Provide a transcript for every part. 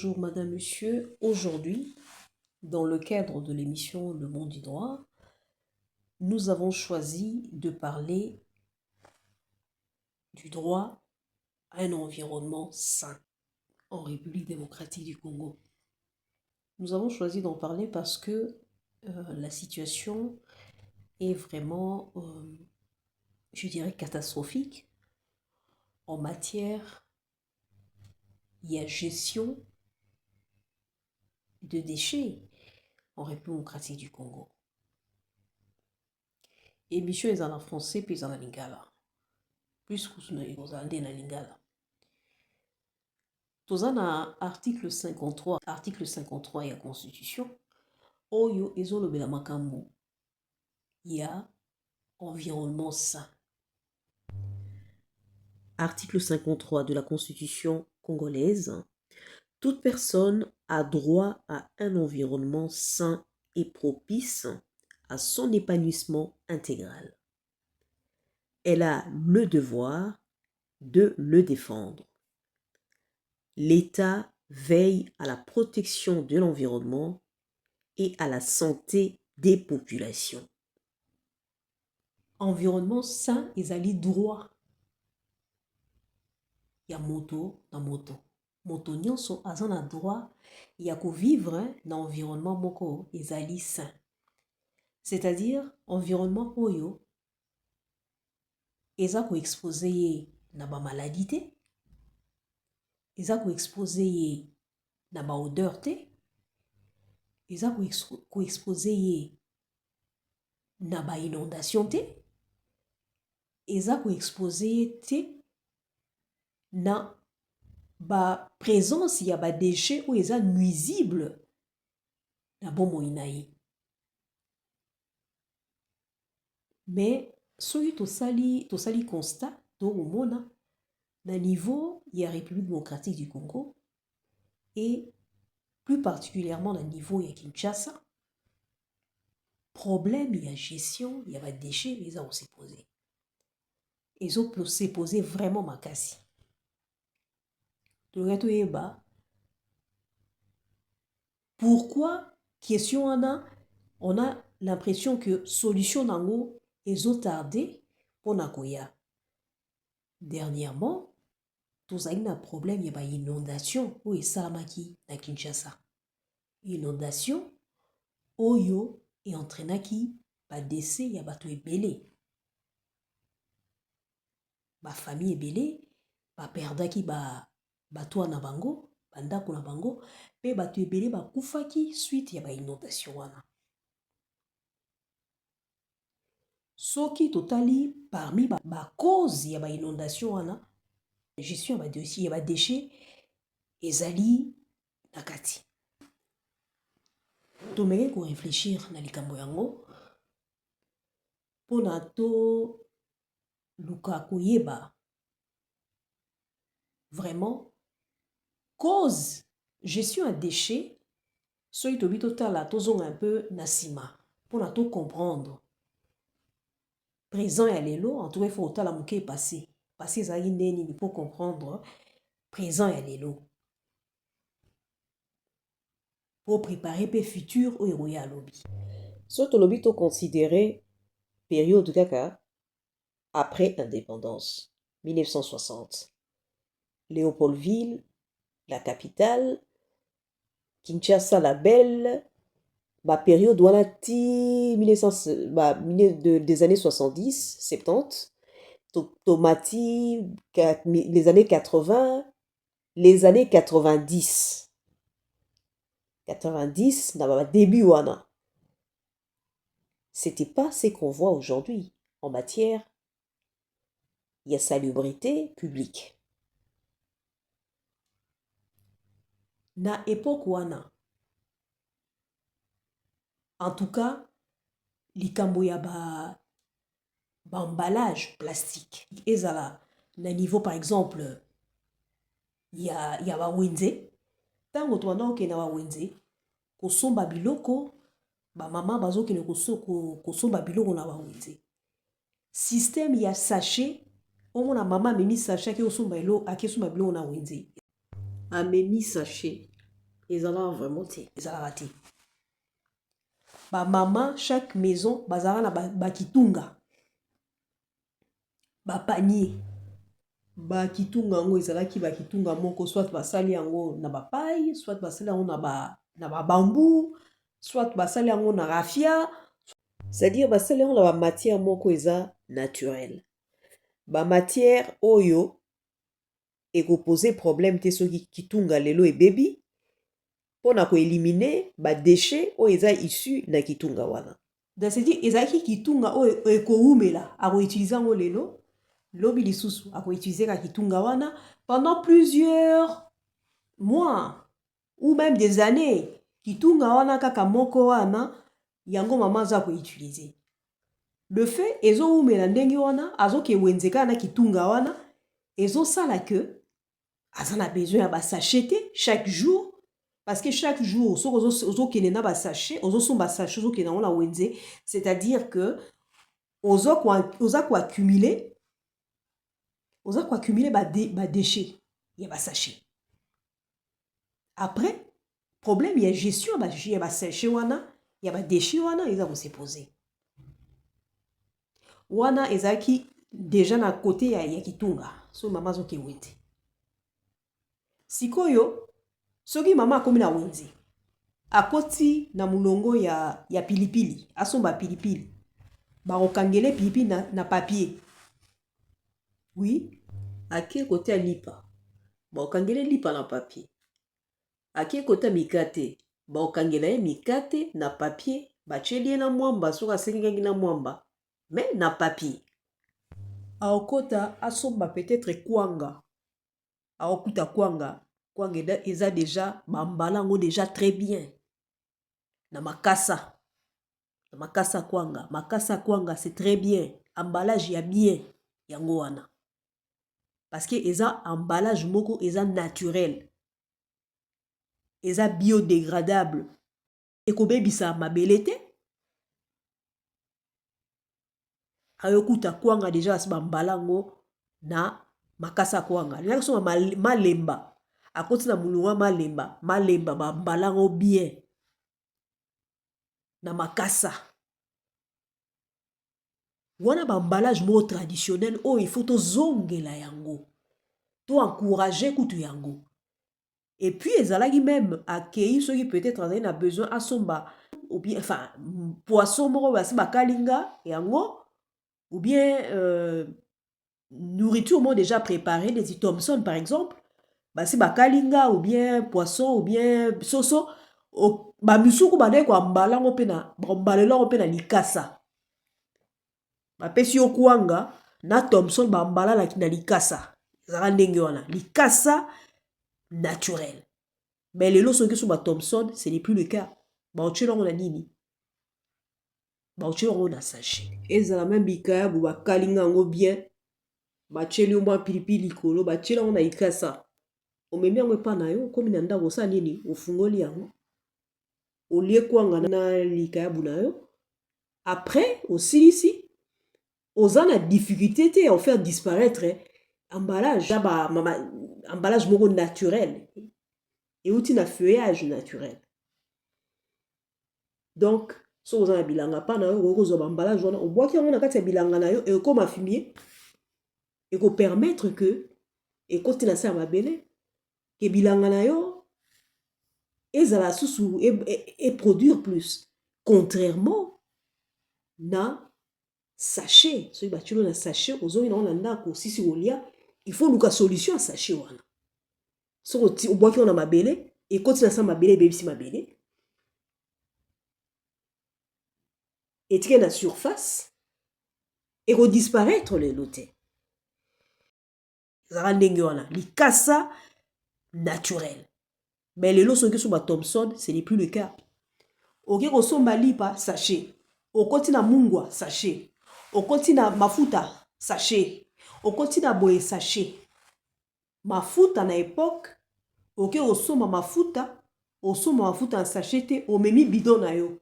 Bonjour Madame, Monsieur. Aujourd'hui, dans le cadre de l'émission Le Monde du Droit, nous avons choisi de parler du droit à un environnement sain en République démocratique du Congo. Nous avons choisi d'en parler parce que la situation est vraiment, je dirais, catastrophique en matière de gestion de déchets en République démocratique du Congo. Émission est en français puis en lingala. Plus que ce n'est pas en lingala. Tozana article 53 de la Constitution, oyo ezolobela makambo ya environnement sain. Article 53 de la Constitution congolaise. Toute personne a droit à un environnement sain et propice à son épanouissement intégral. Elle a le devoir de le défendre. L'État veille à la protection de l'environnement et à la santé des populations. Environnement sain ezali droit ya moto na moto. Moto nyonso aza na droit ya vivre dans environnement moko ezali sain. C'est-à-dire environnement oyo eza ko exposer ye na ba maladie te, eza ko exposer ye na ba odeur te, eza ko exposer ye na ba inondation te, eza ko exposer ye te na ba présence ya ba déchets ou eza nuisible na bomoi na ye. Mais soki tosali constat tokomona na niveau ya République démocratique du Congo et plus particulièrement na niveau ya Kinshasa, problème ya gestion ya ba déchets eza ko se poser. Ezo se poser vraiment makasi. Pourquoi question on a l'impression que solution nango ezo tardé pour nakoya. Dernièrement, tozali na problème ya ba inondation ou esalamaki na Kinshasa. Inondation oyo e entraînaki ba décès ya bato ebele. Ba famille ebele ba perdaki bato na bango, bandako na bango, pe bato ebele bakufaki suite ya ba inondation wana. Soki totali parmi ba cause ya ba inondation wana, gestion ya ba déchets ezali nakati. Tomeke ko réfléchir na likambo yango pona to luka koyeba vraiment cause gestion ya déchets soki tobi totala tozonga un peu na sima pona to comprendre présent ya lelo. En tout cas il faut otala moke passé ezali ndeni pour comprendre présent ya lelo pour préparer pe futur oyo ya lobi. So tolobi to considérer période kaka après indépendance 1960. Léopoldville, la capitale, Kinshasa la belle, période wana ti 1900 des années 70, 70, Tomati les années 80, les années 90. 90 na début wana. C'était pas ce qu'on voit aujourd'hui en matière de salubrité publique. Na époque wana, en tout cas, likambo ya ba emballage plastique ezala na niveau par exemple ya ba wenze. Tango toana okena ba wenze kosomba biloko ba mama bazokene kosomba biloko na ba wenze. Système ya sachet, omona mama memi sachet ke osomba biloko na wenze. Amemi sachet ezalaka vraiment te, ezalaka te. Ba maman, chaque maison, bazala na ba kitunga. Ba panier. Ba kitunga yango ezalaki ba kitunga moko, soit basali yango na ba paille, soit basali yango na ba bambou, soit basali yango na raffia. C'est-à-dire basali yango na ba matière moko eza naturelle. Ba matière oyo eko poser problème te soki kitunga lelo e baby. Pona ko éliminer ba déchets oyo eza issu na kitunga wana. Donc c'est-à-dire ezalaki kitunga oyo eko umela ako utiliser yango lelo. Lobi lisusu ako utiliser ka kitunga wana pendant plusieurs mois ou même des années. Kitunga wana kaka moko wana yango mama za ko utiliser. Le fait ezo umela ndenge wana azo ke wenzeka na kitunga wana ezo sala que azana besoin ya ba sachet chaque jour parce que chaque jour ozo kene na ba sachet ozo somba sachet ozo kene na wenze, c'est-à-dire que ozo ko accumuler ba déchets, il y a ba sachet. Après, problème il y a gestion il y a ba sachet wana, il y a ba déchets wana, ils vont se poser. Wana ezaki déjà na côté ya kitunga, so mama zo ke wete. Sikoyo, soki mama akomi na wenze, akoti na mulongo ya pilipili, asomba pilipili, ba okangele pilipili na papier. Oui, akie kote lipa, ba okangele lipa na papier. Akie kote mikate, ba okangela mikate na papier, ba chelie na mwamba, soka sengingi na mwamba, mais na papier. Aokota asomba peut-être kwanga. Aokuta kwanga eza déjà bambalango déjà très bien. Na makasa kwanga. Makasa kwanga c'est très bien. Emballage ya bien yango wana. Parce que eza emballage moko eza naturel. Eza biodégradable. Ekobebisa mabele te. Ayokuta kwanga déjà as bambalango na makasa kwanga. Lina so malemba. Akoti na mulunga malemba bambalango bien. Na makasa. Wana bambalage mo traditionnel il faut to zongela yango. To encourager kutu yango. Et puis ezalaki même accueillir ceux qui peut-être en a besoin à somba ou bien enfin poisson moko basi bakalinga yango ou bien nourriture mo déjà préparée des Thomson par exemple basi bakalinga ou bien poisson ou bien soso ba misuku banaye ko ambalango pe na bambalela pe na likasa ba pesi yo kwanga na Thomson ba ambala na likasa zara ndenge wana likasa naturel. Mais les lots sont ba Thomson, ce n'est plus le cas. Ba ochelo on a nini? Ba ochelo on a sachet. Ezala même bikaya bu ba kalinga ngo bien. Ba cheli mwa pilipili likolo, ba chela on a ikasa. Omemi yango epa na yo, komi na ndako sa nini? Ofungoli yango. Olie kwanga na likaya bu na yo. Après, aussi ici, oza na difficulté te à faire disparaître emballage, emballage moko naturel. Et outil na feuillage naturel. Donc, so oza na bilanga pa na yo, ozo emballage wana, o boaki yango na kati ya bilanga na yo, et comme fumier, et ko permettre que, et koti na sa mabele, que bilanga na yo, ezala susu, et produire plus. Contrairement, na sachet, so ba tilo na sachet, ozo ina na ndako, sisi olia, il faut luka solution à sachet wana. So o boaki wana mabele, et koti na sa mabele, bebisi mabele. Et tike na surface, et redisparaître les lotés. Zara ndenge wana, likasa naturel. Mais les lots sont que sur ma Thomson, ce n'est plus le cas. Ok, ko somba lipa sachet. Okoti na mungwa sachet. Okoti na mafuta sachet. Okoti na boye sachet. Mafuta na époque, ok, osoma mafuta en sachet te, omemi bidon na yo.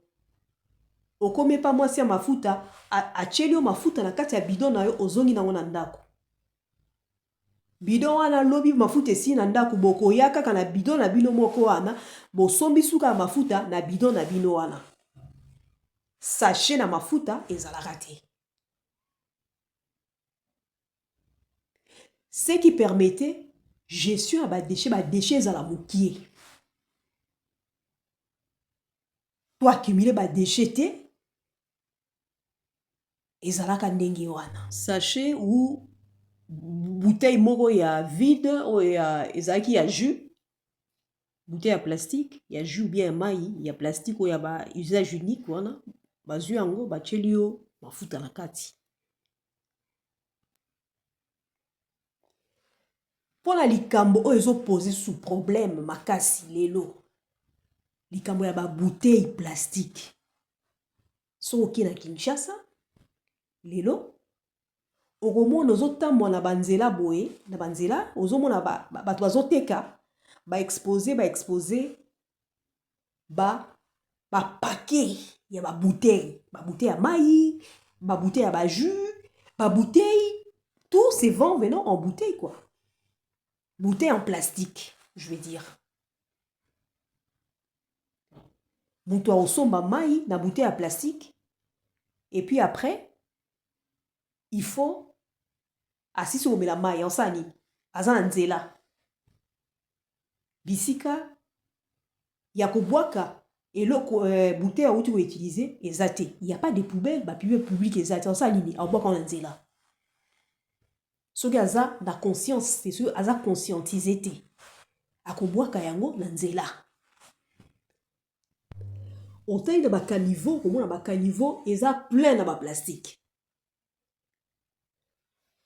Okome pa mwasi ya mafuta, acheli yo mafuta na kati ya bidon na yo, ozongi na ndako. bidon wana lobi mafuta esi na ndako boko ya kaka na bidon na bino moko wana bosombi suka mafuta na bidon na bino wana sachet na mafuta ezalaka te. Ce qui permettait gestion ya badéchet ezala mokie. To accumuler badéchet te ezalaka ndenge wana. Sachet ou bouteille moko ya vide ou ya ezalaki ya jus, bouteille ya plastique ya jus ou bien mai ya plastique ou ya ba usage unique wana bazwi yango batieli yo mafuta na kati. Pona likambo oyo ezopose sous problème makasi lelo, likambo ya ba bouteille plastique soki na Kinshasa lelo okomona ozotambola na banzela boye na banzela ozomona bato bazoteka baexpose paquet ya babouteille ya mai, babouteille ya bajus, babouteille, tout se vend venant en bouteille quoi. Bouteille en plastique, je veux dire. Moto osomba mai na bouteille à plastique et puis après il faut asisi omela mai ensani aza nzela bisika ya kobwaka eloko bouteille outi ko utiliser ezate. Il y a pas de poubelle, ba poubelle publique ezate ensani ni abwaka na nzela. Soki aza na conscience, c'est sûr aza conscientisé te akobwaka yango na nzela. Otayi na bakaniveau komona bakaniveau eza plein na ba plastique.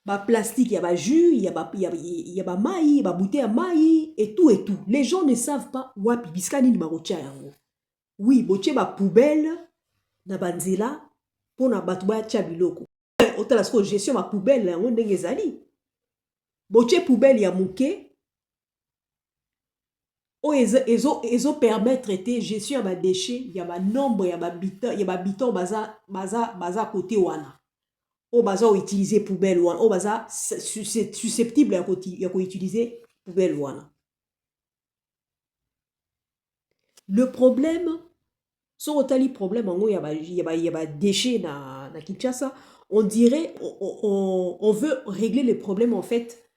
Ba plastique ya ba jus, ya ba mai, ba bouteille ya mai et tout et tout. Les gens ne savent pas wapi bisika nini bakotia yango. Oui, botie ba poubelle na banzela pona bato batia biloko. Otala siko gestion ma poubelle yango ndenge ezali. Botie poubelle ya moke o ezo permettre te gestion ya ba déchets ya ba nombre ya ba biton baza côté wana. O baza utiliser poubelle wana, o baza susceptible ya ko utiliser poubelle wana. Le problème so otali problème ango ya ba déchets na Kinshasa, on dirait on veut régler les problèmes en fait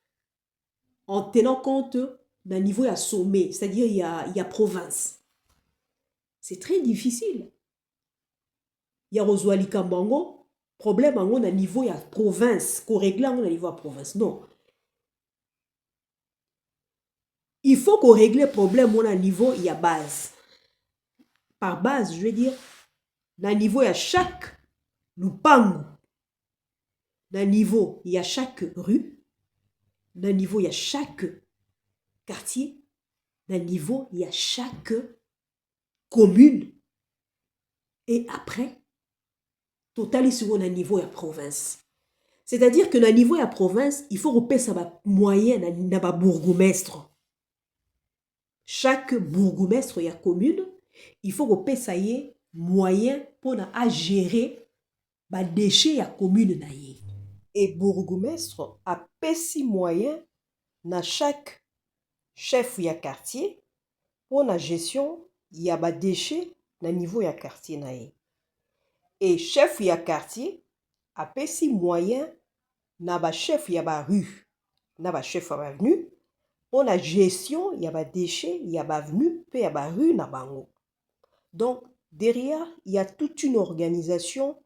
en tenant compte d'un niveau à sommet, c'est-à-dire il y a province. C'est très difficile. Il y a rozwali kambango, problème ango na niveau à province, ko régler ango na niveau à province. Non. Il faut qu'on règle le problème à niveau il y a base. Par base, je veux dire, na niveau à chaque lupangu, na niveau il y a chaque rue, na niveau il y a chaque quartier, na niveau il y a chaque commune. Et après, total sur un niveau à province. C'est-à-dire que na niveau à province, il faut repérer ça moyen na ba bourgmestre. Chaque bourgmestre y a commune, il faut repérer ça y moyen pour à gérer ba déchets à commune na yé. Et bourgmestre a pessi moyen na chaque chef ya quartier pour la gestion y a ba déchets na niveau ya quartier na yé. Et chef ya quartier a pessi moyen na ba chef ya ba rue na ba chef ya ba avenue pour la gestion y a ba déchets y a ba avenue pe ya ba rue na bango. Donc derrière il y a toute une organisation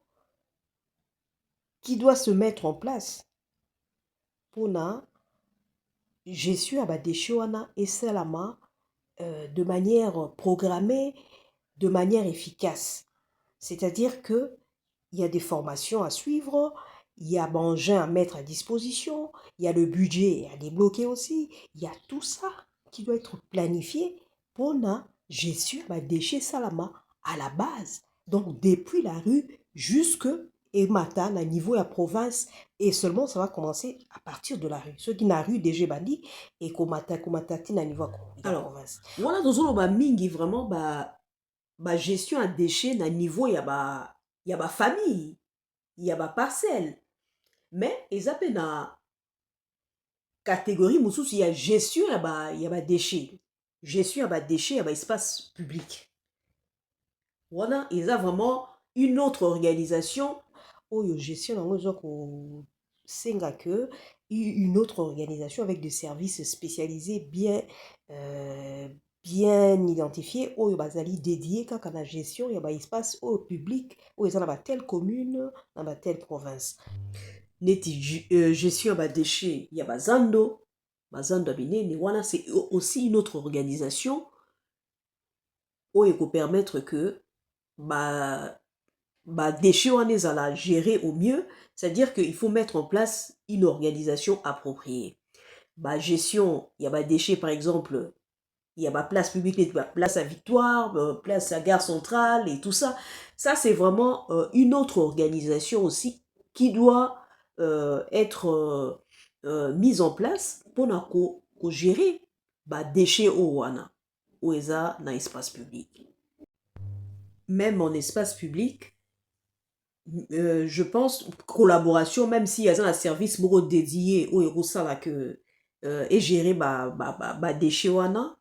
qui doit se mettre en place pour la gestion à déchets et seulement de manière programmée, de manière efficace. C'est-à-dire que il y a des formations à suivre, il y a des engins à mettre à disposition, il y a le budget à débloquer aussi, il y a tout ça qui doit être planifié pour la gestion à déchets salama à la base. Donc depuis la rue jusque et matin à niveau à province et seulement ça va commencer à partir de la rue. Ceux qui n'ont rue déjà bandi et komatati à niveau à province. Voilà dans un ba mingi vraiment ba gestion à déchets na niveau ya ba famille, il y a ba parcelle. Mais ils appellent na catégorie mosusu il y a gestion il y a déchets. Gestion il y a déchets, il y a espace public. Voilà, ils ont vraiment une autre organisation. Oh, gestion senga que une autre organisation avec des services spécialisés bien identifiés. Oh, bazali dédié quand la gestion, il y a espace au public, où ils ont dans telle commune, dans telle province. Neti gestion ba déchets, il y a bazando abinene, voilà, c'est aussi une autre organisation où il peut permettre que déchets on est à la gérer au mieux, c'est-à-dire qu'il faut mettre en place une organisation appropriée. Gestion, il y a déchets par exemple, il y a place publique, place à Victoire, place à Gare Centrale et tout ça. Ça c'est vraiment une autre organisation aussi qui doit être mise en place pour gérer déchets au wana ou eza dans l'espace public. Même en espace public, je pense collaboration, même s'il y a un service dédié au héros ça là que est géré déchets wana,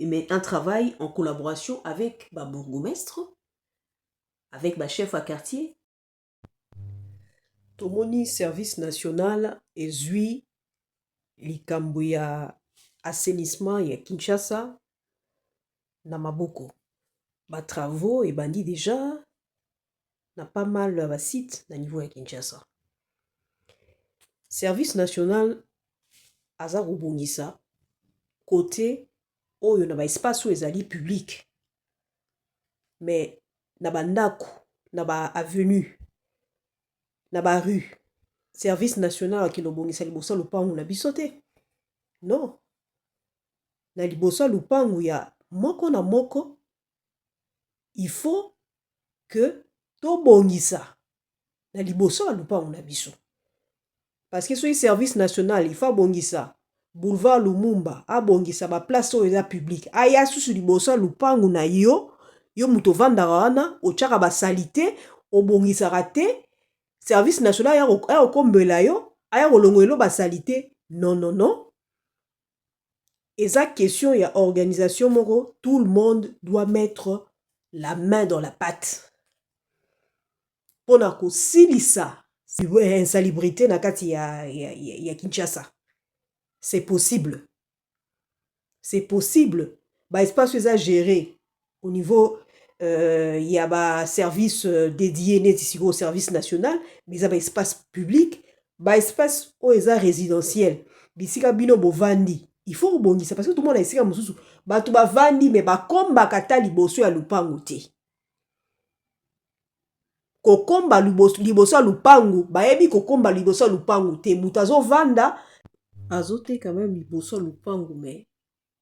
mais un travail en collaboration avec bourgmestre, avec chef à quartier. Tomoni service national ezui likambo ya assainissement ya Kinshasa na maboko. Travaux et bandit déjà na pas mal sites na niveau ya Kinshasa. Service national aza kobongisa côté oyo na espace où ezali public, mais na bandako na avenue na rue. Service national qui lobongisa liboso lupangu na biso te. Non. Na liboso lupangu ya moko na moko, il faut que to bongisa na liboso lupangu na biso. Parce que ce service national, il faut bongisa boulevard Lumumba, abongisa ba place oyo eza public. Aya susu liboso lupangu na yo muto vanda wana, ochaka ba salité, obongisa raté. Service national aya okombela yo, aya kolongwelo ba salité. Non, non, non. Et ça, question, il y a organisation, moro, tout le monde doit mettre la main dans la pâte. Pour que si ça, insalubrité na kati ya Kinshasa. C'est possible. C'est possible. Espace est géré au niveau il y a service dédié au service national, mais il y a espace public, espace où est résidentiel. Bisika bino bovandi. Il faut rebondir parce que tout le monde a essayé mususu. Batu bavandi mais komba kata liboso ya lupangu te. Kokomba liboso ya lupangu, bayebi kokomba liboso ya lupangu te. Mutazo vanda azote quand même liboso ya lupangu mais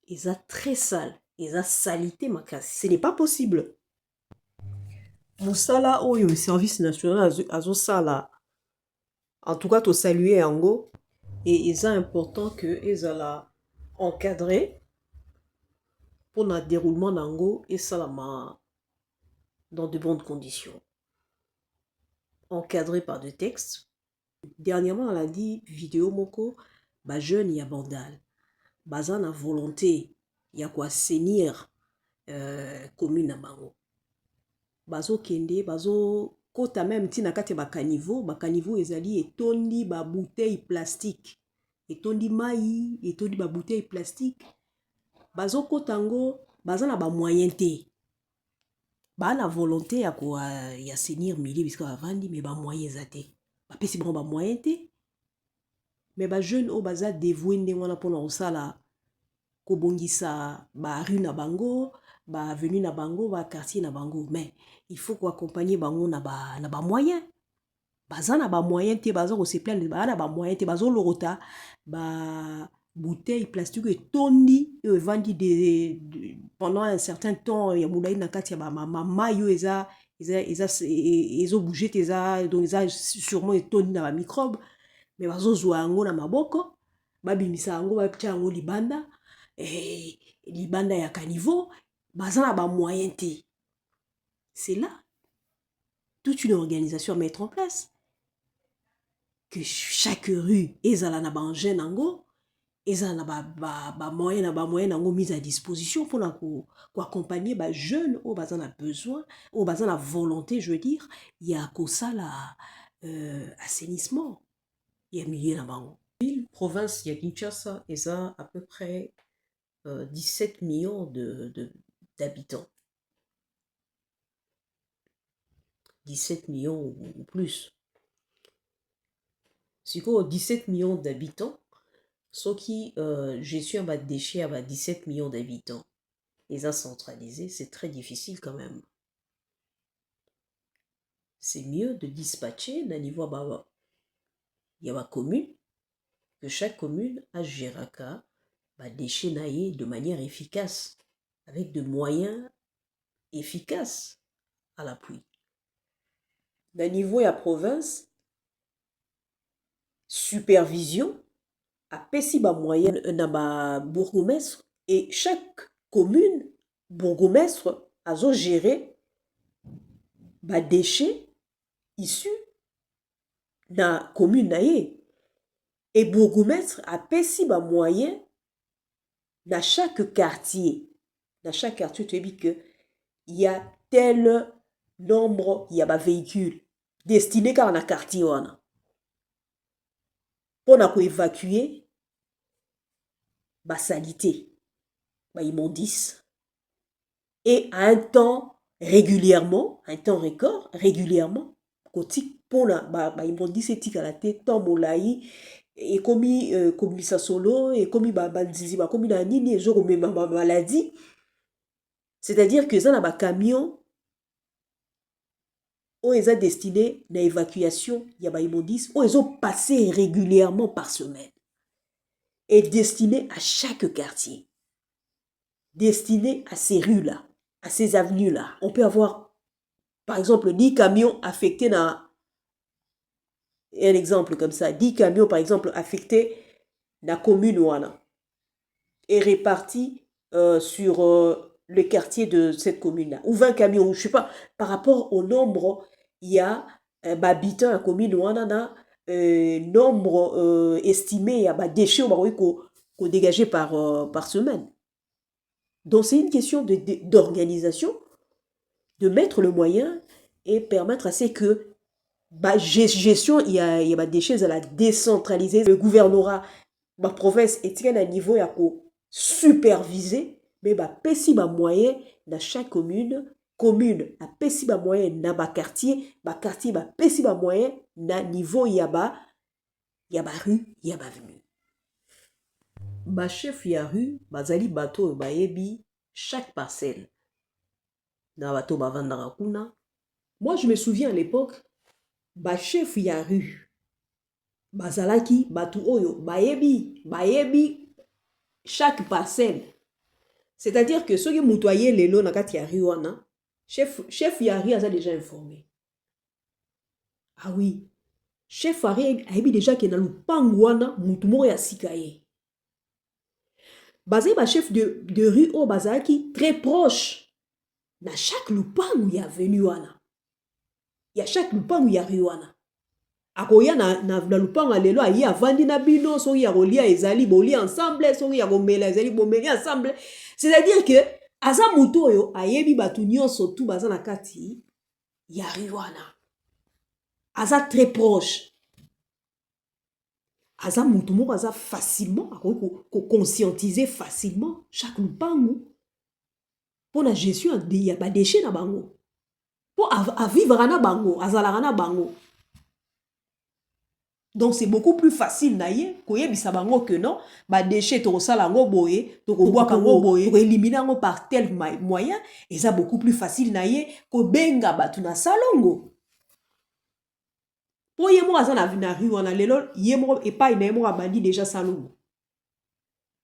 ils a très sale, ils a salité makasi. Ce n'est pas possible. Mosala oyo service national azo sala. En tout cas to saluer yango et il est important que ezala encadré pour le déroulement d'ango et salama dans de bonnes conditions. Encadré par des textes. Dernièrement, on a dit vidéo moko, jeune y a vandal. Bazan a volonté, y a quoi assainir commune à bango. Bazo kende, bazo kota même tina kate bakaniveau ezali etondi ba bouteille plastique. Etondi mai, etondi ba bouteille plastique. Bazo kotango, bazana ba moyen te. La volonté ya ko ya assainir milieu parce que avandi mais ba moyen zate. Ba pesi bon ba moyen te. Mais ba jeune o baza dévoué ndengwana pona osala ko bongisa ba rue na bango, ba avenue na bango, ba quartier na bango, mais il faut ko accompagner bango na ba moyen. Bazana ba moyen te, baza ko se plaindre ba na ba moyen te, bazo lorota ba bouteille plastique et tondi et vendu pendant un certain temps il y a moulay na kati ya ma yo eza bouger donc eza sûrement tondi na ba microbe mais bazo zwa yango na maboko babimisa yango ba tia yango libanda ya caniveau bazana ba moyen te. C'est là toute une organisation à mettre en place que chaque rue ezala na ba engin nango eza na moyen nango mise à disposition pour accompagner ba jeunes au baza na besoin au baza na volonté, je veux dire, il y a kosala assainissement il y a milieu na bango. Ville province ya Kinshasa eza à peu près 17 millions d'habitants. 17 millions ou plus. Si quoi 17 millions d'habitants, ce qui gestion de déchets à 17 millions d'habitants, et ça centralisé, c'est très difficile quand même. C'est mieux de dispatcher d'un niveau bas. Il y a ma commune, que chaque commune a géré déchets naïs de manière efficace, avec de moyens efficaces à l'appui. D'un niveau à province, supervision, à pessi ba moyen na ba bourgmestre et chaque commune bourgmestre a géré ba déchets issus na commune naïe et bourgmestre a pessi ba moyen dans chaque quartier tu as dit que il y a tel nombre il y a ba véhicules destinés car na quartier wana pour évacuer ba salité ba immondice et à un temps régulièrement un temps record régulièrement kotik pour ba immondice etik à la tête temps molai et commis ça solo et commis banzizi ba commis na nini et jour même maladie, c'est-à-dire que ça na ba camion où ils ont destiné à l'évacuation, il y a ba immondice où ils ont passé régulièrement par semaine et destiné à chaque quartier, destiné à ces rues-là, à ces avenues-là. On peut avoir, par exemple, 10 camions affectés dans un exemple comme ça, 10 camions, par exemple, affectés dans la commune Ouana et répartis sur le quartier de cette commune-là, ou 20 camions, je ne sais pas, par rapport au nombre, il y a habitants à la commune Ouana, nombre estimé, il y a déchets qu'on dégagé par semaine. Donc c'est une question d'organisation, de mettre le moyen et permettre à ce que gestion, il y a des déchets à la décentraliser. Le gouvernorat, ma province est à un niveau à superviser, mais pessi ba moyen dans chaque commune a pessi ba moyen dans ba quartier pessi ba moyen dans niveau il y a ba rue, il y a ba avenue. Ba chef ya rue, bazali bato ba yebi chaque parcelle. Na bato ba vandara kuna. Moi je me souviens à l'époque ba chef ya rue bazalaki batu oyo bayebi chaque parcelle, c'est-à-dire que ceux qui moutoyaient les lots na kati ya rue wana chef ya rue a déjà informé. Ah oui, chef ya rue ayebi déjà que na lupangu wana mutu moko ya sikaye bazali ba chef de rue o bazalaki très proche na chaque lupangu ya avenue wana, ya chaque lupangu ya rue wana akoya na lupango lelo ayi avandi na bino soki ya kolia ezali bolia ensemble soki ya komela ezali bomeli ensemble, c'est-à-dire que aza mutu oyo ayebi batu nyonso tu baza na kati ya rue wana aza très proche, aza mutu moko aza facilement akoki conscientiser facilement chaque lupango pour la gestion ya ba déchets na bango pour vivre na bango azalaka na bango. Donc c'est beaucoup plus facile naïe koyebisa bango que non ba déchets to sala ngo boye to ko boaka ngo boye ko éliminer ngo par tel moyen et ça beaucoup plus facile naïe ko benga batu na salongo po yemo azana na rue wana lelo yemo et pas na yemo abandi déjà salongo.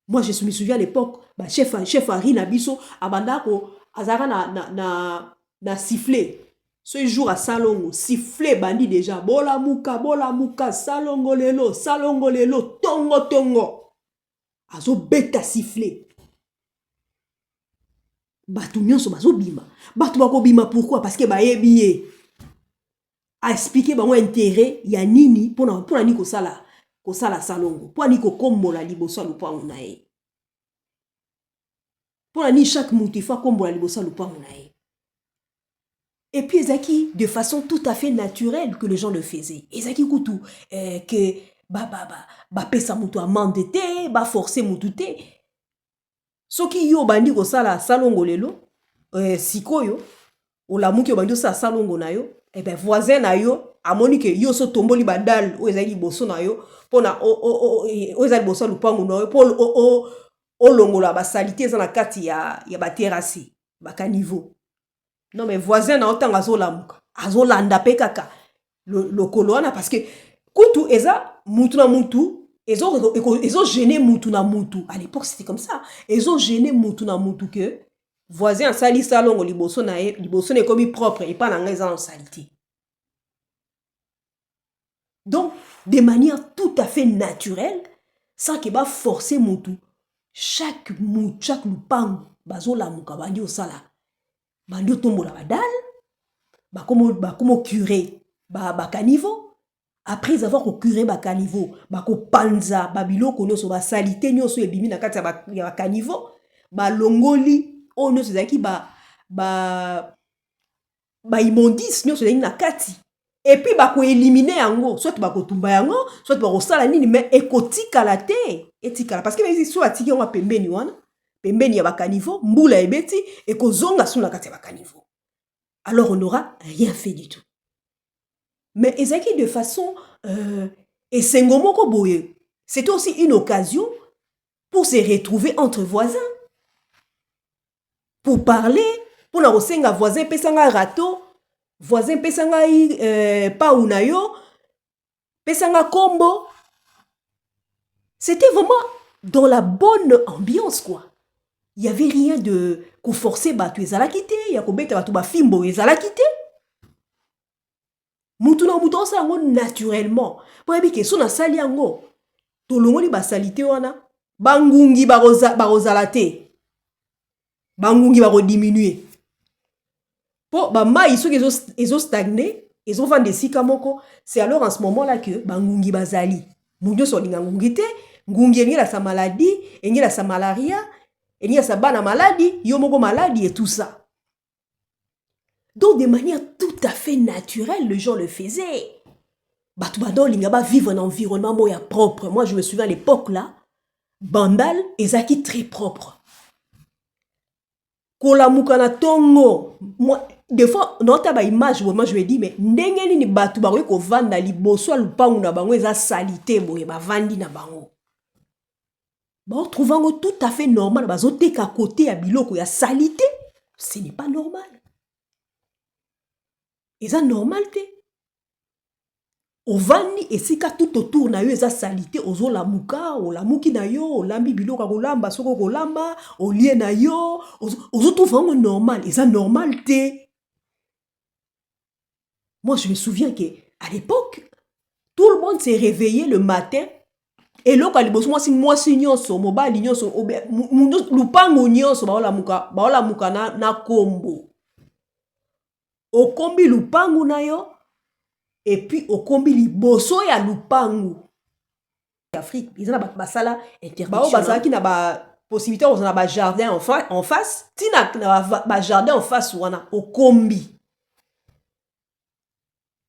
Moi je me souviens à l'époque ba chef Ari na biso abanda ko azara na siffler. Ce jour à salongo, siffler bandi déjà. Bola muka, salongo lelo, tongo. Azo beta siffler. Batu nyonso bazo bima. Batu bako bima pourquoi? Parce que ba yebiye. A expliquer ba intérêt ya nini pour niko sala. kosala salongo po ani kokombola liboso ya lupango na ye po ani chaque mutu fa kombola liboso ya lupango na ye. Et puis ezaki de façon tout à fait naturelle que les gens le faisaient. Ezaki kutu que pesa mutu amande te, ba forcer mutu te. Soki yo bandi kosala salongo lelo sikoyo olamuki yo bandi kosala salongo na yo, et ben voisin na yo amoni ke yo so tomboli badal o ezali liboso na yo pona o ezali liboso lupango na yo po olongola basalite eza na kati ya baterasi bakaniveau. Non mais voisin na otanga azolamuka azolanda pe kaka lokolo wana parce que kutu eza mutu na mutu ezo gêner mutu na mutu. À l'époque c'était comme ça, ezo gêner mutu na mutu que voisin asali salongo liboso na ye liboso ne komi propre et pas na ngai eza na salité. Donc de manière tout à fait naturelle sans que ba forcer mutu chaque lupango bazolamuka bandi osala bandi otombola badal bakomo curé bakaniveau. Après avoir curé bakaniveau bakopanza babiloko nyonso basalite nyonso ebimi na kati ya bakaniveau balongoli oyo nyonso ezalaki immondice nyonso ezalaki na kati et puis bakoelimine yango soit bakotumba yango soit bakosala nini mais ekotikala te etikala parce que so atiki yango pembeni wana pembeni ya bakaniveau mbula ebeti ekozonga suna kati ya bakaniveau. Alors on n'aura rien fait du tout. Mais ezaki de façon esengomoko boye. C'était aussi une occasion pour se retrouver entre voisins, pour parler, pour na osenga voisin pesanga rato, voisin pesanga pa unayo, pesanga kombo. C'était vraiment dans la bonne ambiance quoi. Il n'y avait rien de qu'on forçait batu ezalaki te, ya kobeta batu ba fimbo ezalaki te. Mutu na mutu osa yango naturellement. Po yebi ke so na sali yango tolongoli basalite wana bangungi barozala te. Bangungi barodiminuer. Po bamai soki ezo stagner, ezo vendre sika moko, c'est alors en ce moment-là que bangungi bazali. Munyo so linga ngungi te, ngungi engela sa maladie, engela sa malaria, engela sa bana maladie, yo moko maladie et tout ça. Donc, de manière tout à fait naturelle, les gens le faisaient. Batubadon lingaba vivre un environnement moya propre. Moi, je me souviens à l'époque là, Bandal, ezaki très propre. Kolamukana tongo. Moi, des fois, dans ta image, moi je me dis, mais ndengeni ni batu baroye ko vanda liboso a lupangu na bango eza salité boye ba vandi na bango. Bon, trouvant tout à fait normal, bazote ka côté ya biloko ya salité, ce n'est pas normal. Eza normal te. Ovani esika tout autour na yo eza salité ozo lamuka, o lamuki na yo, o lambi biloko kolamba, soko kolamba, o lie na yo, ozo tout vraiment normal, eza normal te. Moi je me souviens que à l'époque, tout le monde s'est réveillé le matin et là quand moi si nyonso mobali nyonso lupango nyonso baola muka na kombo. O kombi lupangu na yo et puis o kombi liboso ya lupangu. Afrique, ils ont ba sala interdiction. Ba bazaki na ba possibilité on a ba jardin en face, tina na ba jardin en face wana o kombi.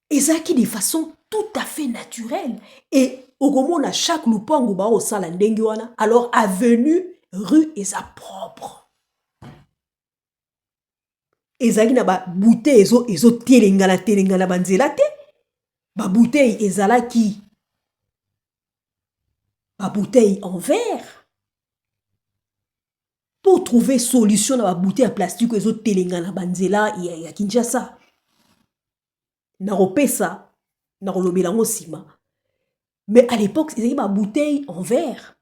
Ezaki de façon tout à fait naturelle et au moment à chaque lupangu ba o sala ndenge wana. Alors avenue, rue eza propre. Ezaki na ba bouteille ezo telengana banzela te. Ba bouteille ezalaki ba bouteille en verre. Pour trouver solution na ba bouteille en plastique ezo telengana banzela ya Kinshasa. Na ropesa na rolobela ngo sima. Mais à l'époque, ezaki ba bouteille en verre.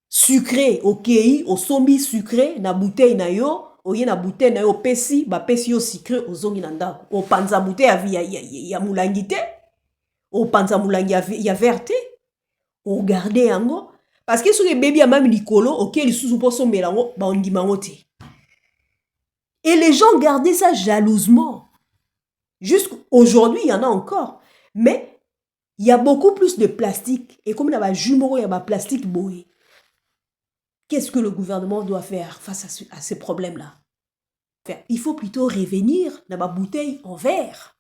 Sucré, okei, au sombi sucré na bouteille na yo. Oye na bouteille na yo pesi, ba pesi yo sucré ozongi na ndako. O panza bouteille ya mulangi te. O panza mulangi ya verte. O garde yango. Parce que soki baby a même likolo, ok, li susu po sombela ngo, ba ondima ngo te. Et les gens gardaient ça jalousement. Jusqu'aujourd'hui, il y en a encore. Mais Il y a beaucoup plus de plastique. Et comme il y a jumeau, il y a plastique boé. Qu'est-ce que le gouvernement doit faire face à ces problèmes-là? Il faut plutôt revenir dans ma bouteille en verre.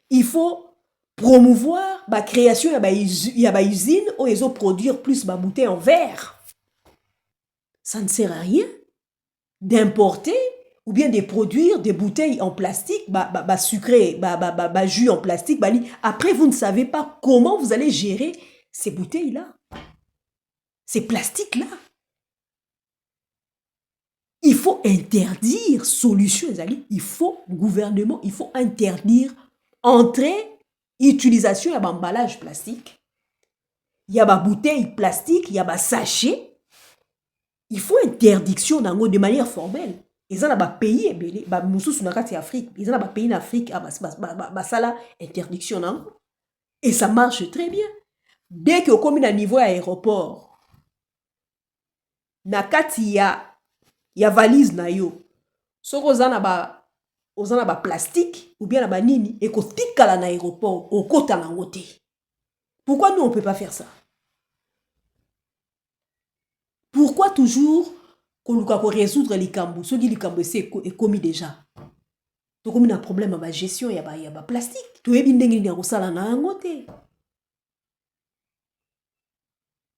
Il faut promouvoir la création de usine où ils ont produire plus ma bouteille en verre. Ça ne sert à rien d'importer ou bien de produire des bouteilles en plastique, sucré, jus en plastique. Après, vous ne savez pas comment vous allez gérer ces bouteilles-là, ces plastiques-là. Il faut interdire, solution, il faut, gouvernement, il faut interdire entrée, utilisation de l'emballage plastique. Il y a des bouteilles plastiques, il y a des sachets. Il faut interdiction de manière formelle. Ils ont des pays, ils ont des Afrique, ils ont des pays en Afrique, ça interdiction. Et ça marche très bien. Dès que comme à niveau aéroport, il y a valise na yo. So ozana ba plastique ou bien na ba nini et ko tikala na aéroport au kota na ngote. Pourquoi nous on peut pas faire ça? Pourquoi toujours qu'on résoudre les cambos? Ceux qui les cambos c'est commis déjà. Donc comme il y a un problème avec la gestion, il y a ba plastique. Tu es bien dengi na sala na ngote.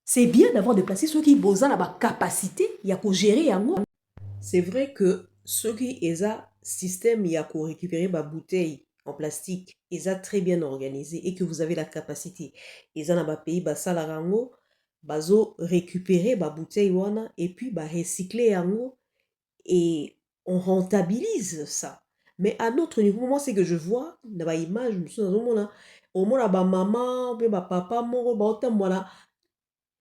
C'est bien d'avoir des plastiques ceux qui besoin de capacité, il y a qu'à gérer en ngote. C'est vrai que ceux qui ont un système, il y a qu'à récupérer ma bouteille en plastique, ils ont très bien organisé et que vous avez la capacité. Ils ont un pays, ça la rango, bazo récupérer ma bouteille wana et puis recycler yango et on rentabilise ça. Mais à notre niveau, moi c'est que je vois dans ma image, je me suis dans au moins ba maman, ou ba papa, voilà,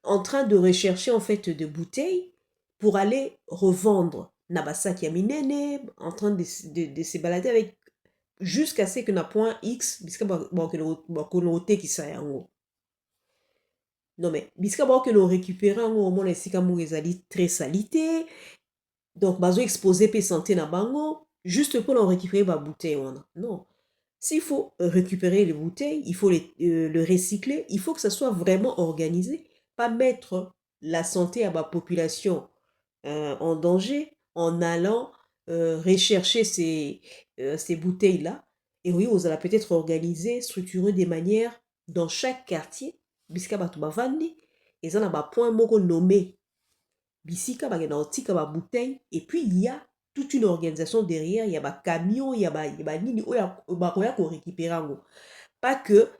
en train de rechercher en fait de bouteilles pour aller revendre Nabasaki Aminene, en train de se balader avec jusqu'à ce que na point X, bisque qui sa yango. Non mais, bisque que nous récupérons au moins les sikamou ezali très salité, donc bazo exposé pe santé na bango, juste pour en récupérer ma bouteille. Non. S'il faut récupérer les bouteilles, il faut le recycler, il faut que ça soit vraiment organisé, pas mettre la santé à ma population en danger en allant rechercher ces bouteilles-là. Et oui, vous allez peut-être organiser, structurer des manières dans chaque quartier, bisika batu bavandi, et ça n'a pas point moko nommé, bisika bagena otika ba bouteille, et puis il y a toute une organisation derrière, il y a des camions, il y a nini, il y a récupérer. Pas que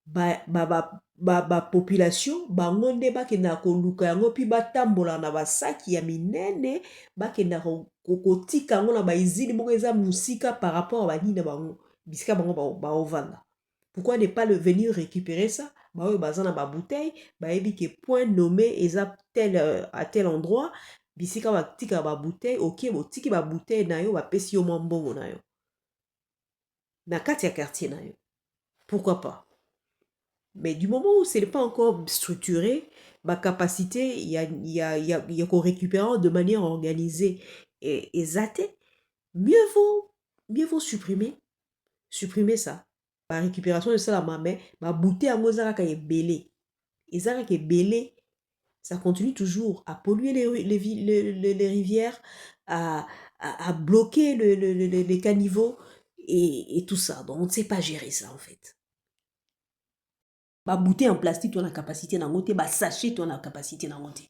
ba population bangonde bakenda koluka yango pi batambola na basaki ya minene bakenda kotika yango na baizini moko eza musika par rapport à banini na bango bisika bango baovanda. Pourquoi ne pas venir récupérer ça? Baoyo bazana ba bouteille bayebi ke point nommé eza tel à tel endroit bisika batika ba bouteille ok botiki ba bouteille na yo bapesi yo mwa mbongo na yo na kati ya quartier na yo. Pourquoi pas? Mais du moment où ce n'est pas encore structuré, ma capacité, il y a qu'on récupère de manière organisée et zatée, mieux vaut supprimer ça. La récupération de ça, la main, ma bouteille à mozaraka est belé. Et zaraka est belé, ça continue toujours à polluer les rivières, à bloquer les caniveaux et tout ça. Donc on ne sait pas gérer ça en fait. Ba bouteille en plastique, tu as la capacité d'en goûter, ba sachet, tu as la capacité d'en goûter.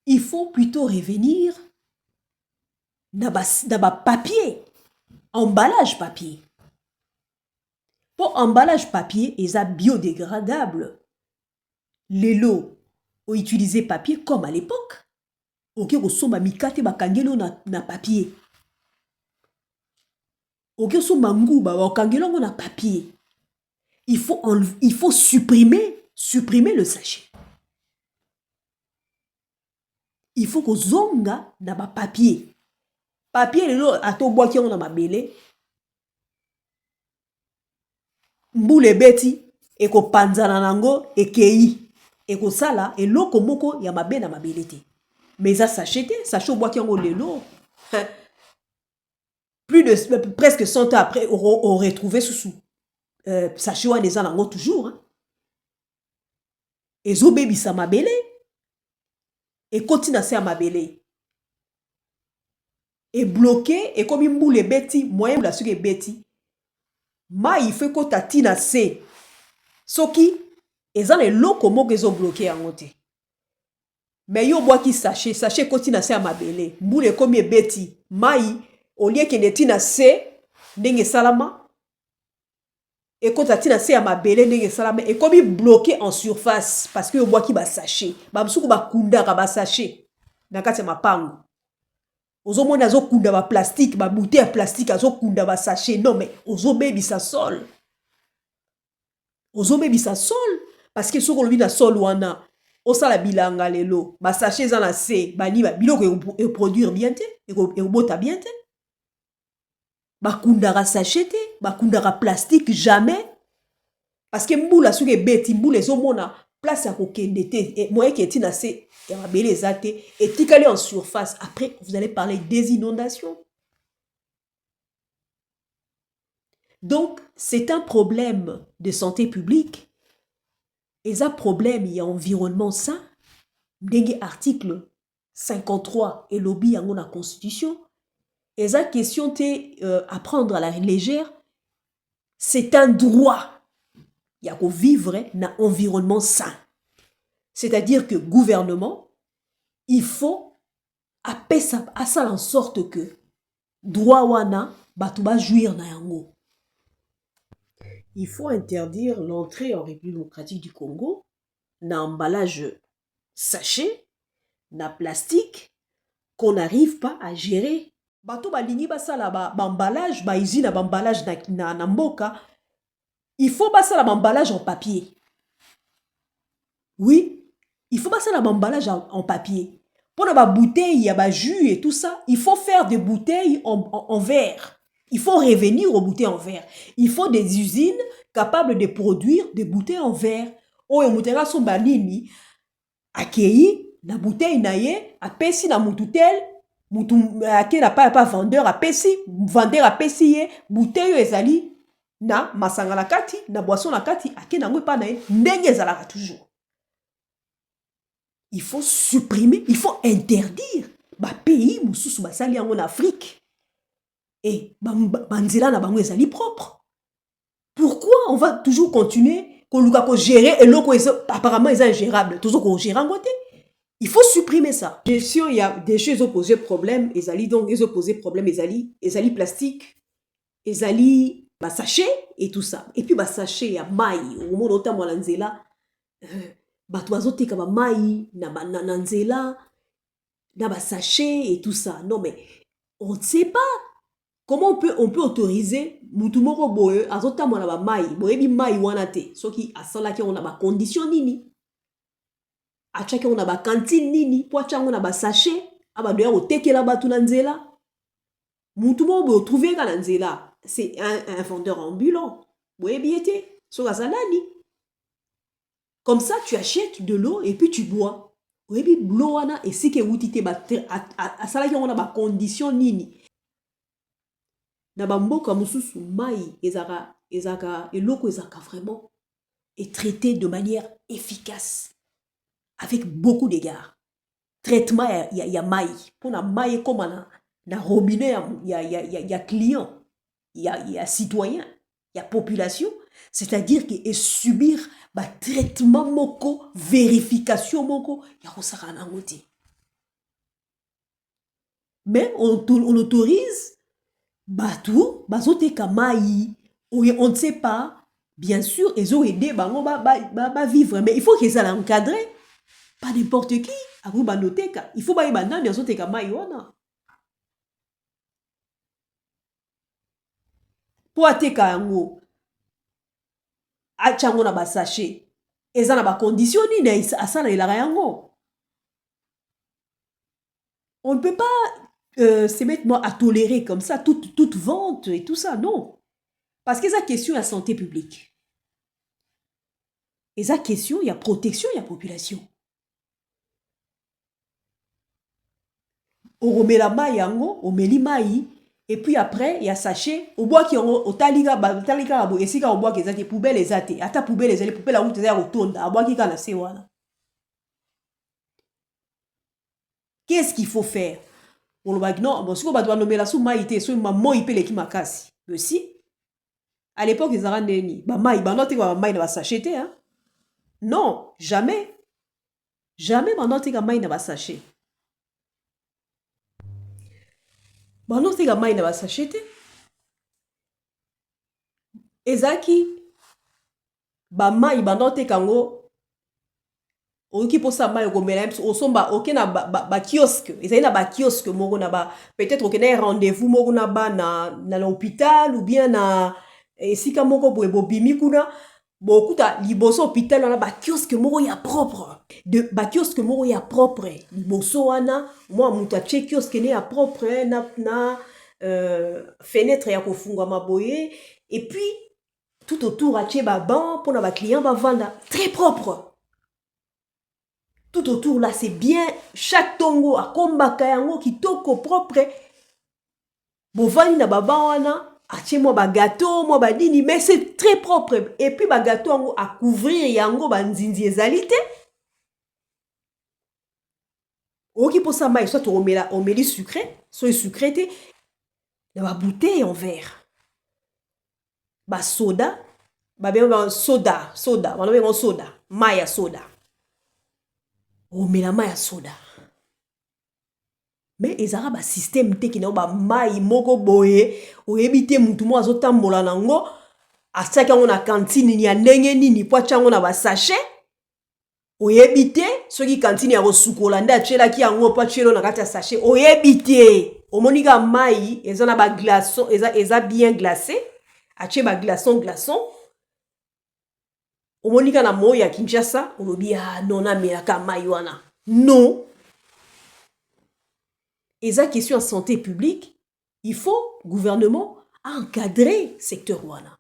Il faut plutôt revenir dans ba papier, emballage papier. Pour emballage papier, ils sont biodégradables. Les lots ont utilisé papier comme à l'époque. Ok, au somba mikate ba kangelo na papier. Ok, somba nguba ba kangelo na papier. Il faut supprimer le sachet. Il faut que zonga na ba papier. Papier lelo ato boaki on na mabele. Mbule beti eko panzana nango ekei eko sala eloko moko ya mabe na mabele te. Mais ça sachet boaki on lelo. plus de presque 100 ans après, on retrouvé sous sachet wana eza nango toujours. Hein. Ezobebisa mabele. Ekoti na se ya mabele. Et bloqué, et comme il boule beti, moyen la suke beti. Ma il fait kota tina se. Soki, ezan e loko moko ezo bloqué en te. Mais yo bois qui sachet koti na se ya mabele. Boule comme beti. Mai, au lieu que ne tina se, ndenge salama. Et kota tina se ya mabele, ndenge salama. Et comme il bloqué en surface, parce que yo bois qui ba sachet. Ba msuku ba kundaka ba sachet. Nakati ya mapango. Ozomona azokunda ba plastique, ba bouteille plastique azokunda ba sachet. Non mais ozobebisa sol. Ozobebisa sol parce que soko lobi na sol wana osala bilanga lelo, ba sachet za na se, bani ba biloko e produire bien te, e bota bien te. Ba kundaka sachet te, ba kundaka plastique jamais. Parce que mbula suke beti mbula ezomona place à kokende te, moyen qui est na se ya mabele ezate et tikali en surface. Après vous allez parler des inondations. Donc c'est un problème de santé publique. Et un problème il y a environnement sain. Dengue article 53 et lobby yango na constitution. Et ça question te à prendre à la légère. C'est un droit. Il y a qu'au vivre dans un environnement sain. C'est-à-dire que gouvernement, il faut à ça en sorte que droit wana batuba jouir na yango. Il faut interdire l'entrée en République démocratique du Congo na emballage sachet, na plastique qu'on n'arrive pas à gérer. Bato balingi basala ba emballage, ba usine ba emballage na mboka. Il faut basala ba emballage en papier. Oui, il faut passer l'emballage en papier. Pour la bouteille, il y a ba jus et tout ça. Il faut faire des bouteilles en verre. Il faut revenir aux bouteilles en verre. Il faut des usines capables de produire des bouteilles en verre. Oh, et moutera son banini. Akei, na bouteille na ye, apesi na mututel, mutu ake na pas vendeur, apesi, vendeur apesi ye, bouteille ezali na masanga na kati, na boisson na kati, ake na ngwe pa na ye, ndenge ezalaka toujours. Il faut supprimer, il faut interdire ba pays mususu basali en Afrique. Et banzela na bango ezali propre. Pourquoi on va toujours continuer qu'on gérer et l'eau apparemment est ingérable, toujours qu'on gère en côté. Il faut supprimer ça. Bien sûr, il y a des choses opposées problème, ezali donc les opposés problème ezali plastique, ezali ba sachet et tout ça. Et puis ba sachet ya mai au monde autant moi nzela bato bazoteka ba mai na nzela na ba sachet et tout ça. Non mais on ne sait pas comment on peut autoriser mutu moko boye azotamona ba mai boyebi mai wana te soki asalaki on a ba condition nini achaki on a ba cantine nini po achango na ba sachet abadoya kotekela batu na nzela mutu moko boye trouver ka na nzela c'est un vendeur ambulant boyebi ete soka salani. Comme ça, tu achètes de l'eau et puis tu bois. Oui, puis l'eau wana et si que outité à ça là on a ba condition nini. Na ba mboka mususu mai ezaka eloko ezaka vraiment est traité de manière efficace avec beaucoup d'égards. Traitement ya mai pour na mai comme na robinet ya client, ya citoyen, ya population. C'est-à-dire que subir ba traitement moko, vérification moko, ya kosaka nango te. Mais on autorise batou, bazoteka mai, on ne sait pas, bien sûr, ils ont aidé bango ba vivre, mais il faut qu'ils soient encadrés. Pas n'importe qui, akou banoteka, il faut ba yebana ni azoteka mai wana. Po ateka yango achango na ba sachet eza na ba condition ni asala elaka yango. On ne peut pas se mettre à tolérer comme ça toute vente et tout ça, non. Parce que ça question la santé publique. Et ça question il y a protection il y a population. Oromela mai yango, omeli mai Et puis après, il y a sachet. Au bois qui ont au talika, et si au bois qui est poubelle les athées. À ta poubelle les poubelles la route est retourne. À bois qui a c'est voilà. Qu'est-ce qu'il faut faire? On le dit non, bon, si on va nommer la sous maïté, soit maman il peut les qui m'a cassé. Mais si, à l'époque, ils ont neni. Bah maï, bah non, t'es quoi, maï ne va s'acheter, hein? Non, jamais. Jamais, bah non, t'es quoi, maï ne va s'acheter. Bah non, t'es quoi, maï ne va s'acheter. Ezaki, ba mai bandote kango oki posa mai okomela osomba okena ba kiosque ezali na ba kiosque moko na ba peut-être okena rendez-vous moko na ba na l'hôpital ou bien na esika moko boye bobimi kuna bokuta liboso hôpital na ba kiosque moko ya propre de ba kiosque moko ya propre liboso wana moi mutu atie kiosque ne ya propre na fenêtre ya kofungwa boye et puis tout autour à Tchebaban pour nos clients vendre très propre. Tout autour là c'est bien chaque tongo a combat kayango qui toko propre. Bovani na babawana a moi ba gâteau moi ba dini mais c'est très propre et puis ba gâteau à couvrir yango ba nzinzi ezalité. Oki pour ça mai soit tu omeli sucré, soit sucré té na ba bouteille en verre. Ba soda ba bien soda on a soda maya soda omela maya soda mais ezara ba système te ki na ba mai moko boye oyebi te mutu mo azotambola nango asaki yango na cantine ya ndenge nini po atyango na ba sachet oyebi te soki cantine ya kosukola nde atielaki yango po atielo na kati ya sachet oyebi te omoni ka mai eza na ba glaçon eza bien glacé atie ba glaçon omonika na moyo ya Kinshasa olobi ah non na melaka mai wana non eza question en santé publique il faut gouvernement encadrer secteur wana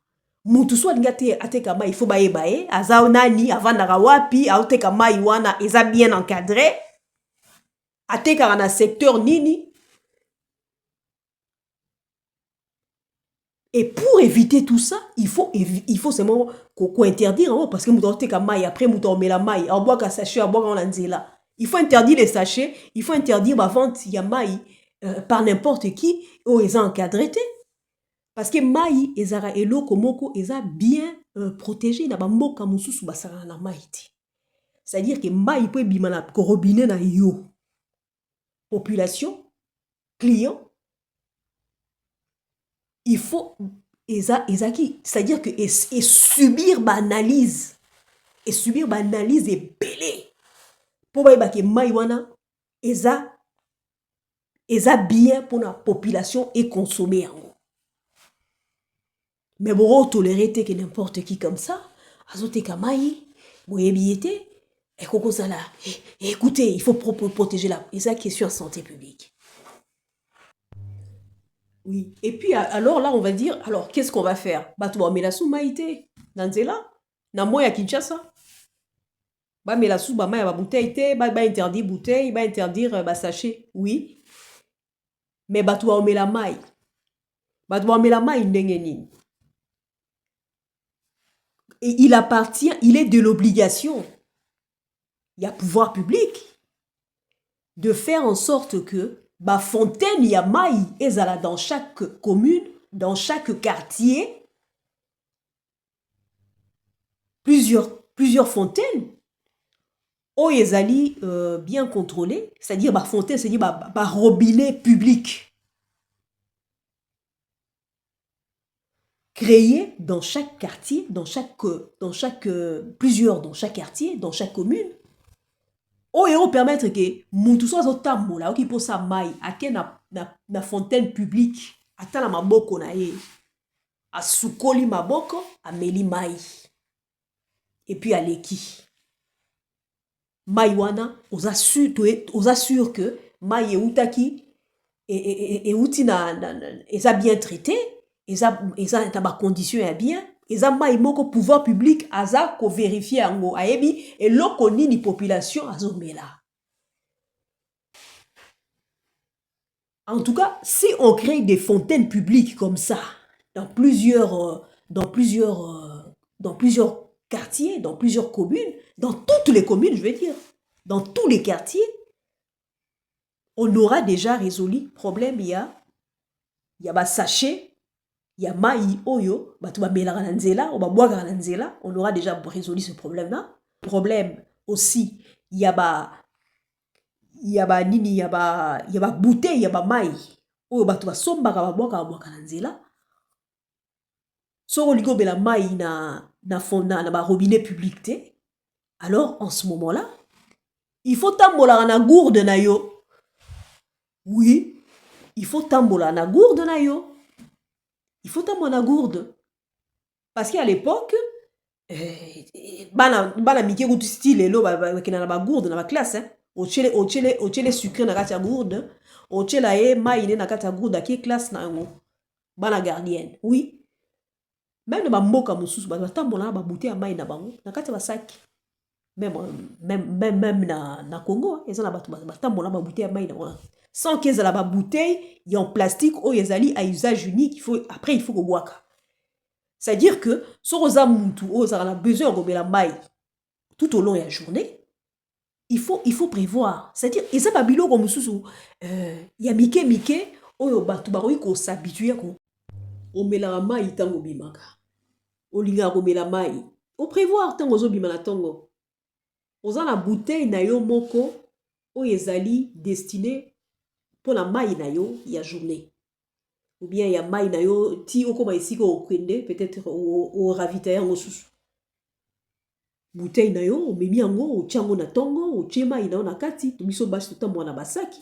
mutu so alinga te ateka mai il faut bayeba ye aza nani avandaka wapi aoteka mai wana eza bien encadré atekaka na secteur nini. Et pour éviter tout ça, il faut seulement qu'on interdire parce que nous avons maille après nous avons la maille en bois qu'à sachet en bois on là. Il faut interdire les sachets, il faut interdire la vente il y a maille par n'importe qui ou ils ont encadré parce que maille ezara eloko moko eza bien protégé na ba mboka mususu basara na maille. C'est-à-dire que maille peut bima na robinet na yo. Population client il faut c'est-à-dire que et subir banalise et belé pour ba que maïwana eza bien pour la population et consommer en mais bon tolérer que n'importe qui comme ça azote kamai boyebiete et koko sala écoutez il faut protéger la question de santé publique. Oui. Et puis, alors là, on va dire, alors, qu'est-ce qu'on va faire? Bah, tu vas mettre la sous maïté. Nanzela. Na moya Kinshasa. Bah, mais la sous, bah, ma bouteille, bah, interdire bouteille, bah, interdire, bah, sachet. Oui. Mais, bah, tu vas mettre la maille. Bah, tu vas mettre la maille, n'engeni. Et il appartient, il est de l'obligation. Il y a pouvoir public de faire en sorte que ba fontaine ya maï ezala dans chaque commune, dans chaque quartier, plusieurs fontaines. O ezali bien contrôlé, c'est-à-dire ba fontaine, c'est-à-dire ba robinet public. Créé dans chaque quartier, dans chaque quartier, dans chaque commune. O ero permettre que mutu so azotambola oki posa mai ake na fontaine publique atala maboko na ye asukoli maboko ameli mai et puis aleki mai wana oza sûr que mai eutaki et outi na eza bien traité eza na ba condition ya bien eza mai moko pouvoir public aza ko vérifier yango ayebi eloko nini population azomela. En tout cas, si on crée des fontaines publiques comme ça, dans plusieurs quartiers, dans plusieurs communes, dans toutes les communes, je veux dire, dans tous les quartiers, on aura déjà résolu le problème. Il y a sachet, il y a maï oyo, on aura déjà résolu ce problème-là. Problème aussi, il y a bouteille, il y a maï oyo bato basombaka babwaka na nzela. So olingo bela maï na robinet public te. Alors en ce moment-là, il faut tambola na gourde na yo. Oui, il faut tambola na gourde na yo. Il faut tambola na gourde. Parce qu'à l'époque, bana mike kutu style lo bakena na ba gourde na ba classe, hein. Ochele sucré na kati ya gourde, ochela e maïne na kati ya gourde ki classe na ngo. Bana gardienne. Oui. Même na ba mboka mususu ba tambola ba bouteille ya maï na bango na kati ya ba sac. Même na Congo, ils ont la bouteille à maï. Sans qu'ils aient la bouteille, il y a en plastique ou ils ont à usage unique. Après, il faut que boire. C'est-à-dire que, si on a besoin de la maï tout au long de la journée, il faut prévoir. C'est-à-dire, ils ont pas bilo comme sous. Il y a Mike, ou batu baroui qu'on s'habitue à on met la maï tango bimaka. On linga on met la maï. On prévoir tango zo bimana tango. Oza la bouteille na yo moko o ezali destiné pour la maï na yo ya journée. Ou bien ya maï na yo ti okoma ici ko okwende peut-être au ravitailler ngo susu. Bouteille na yo o memi yango o tiango na tongo o tie maï na yo na kati to biso bashi to mwana basaki.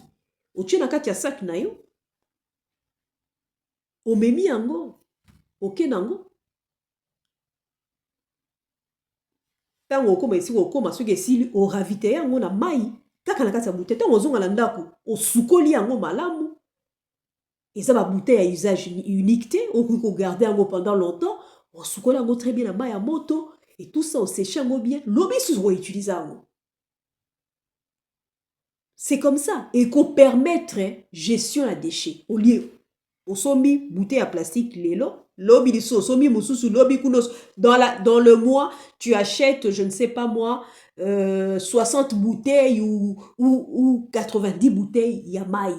O tie na kati ya sac na yo. O memi yango o kenango. Tango okoma esi okoma soki esili o ravitailler yango na mai kaka na kati ya bouteille tango ozonga na ndako osukoli yango malamu eza ba bouteille à usage unique te okoki ko garder yango pendant longtemps osukoli yango très bien na mai ya moto et tout ça ossécher yango bien lobi susu utiliser yango. C'est comme ça et ko permettre gestion ya déchets au lieu osombi bouteille à plastique lelo. Lobby de somi mususu lobby kunos dans le mois tu achètes je ne sais pas moi 60 bouteilles ou 90 bouteilles ya maï.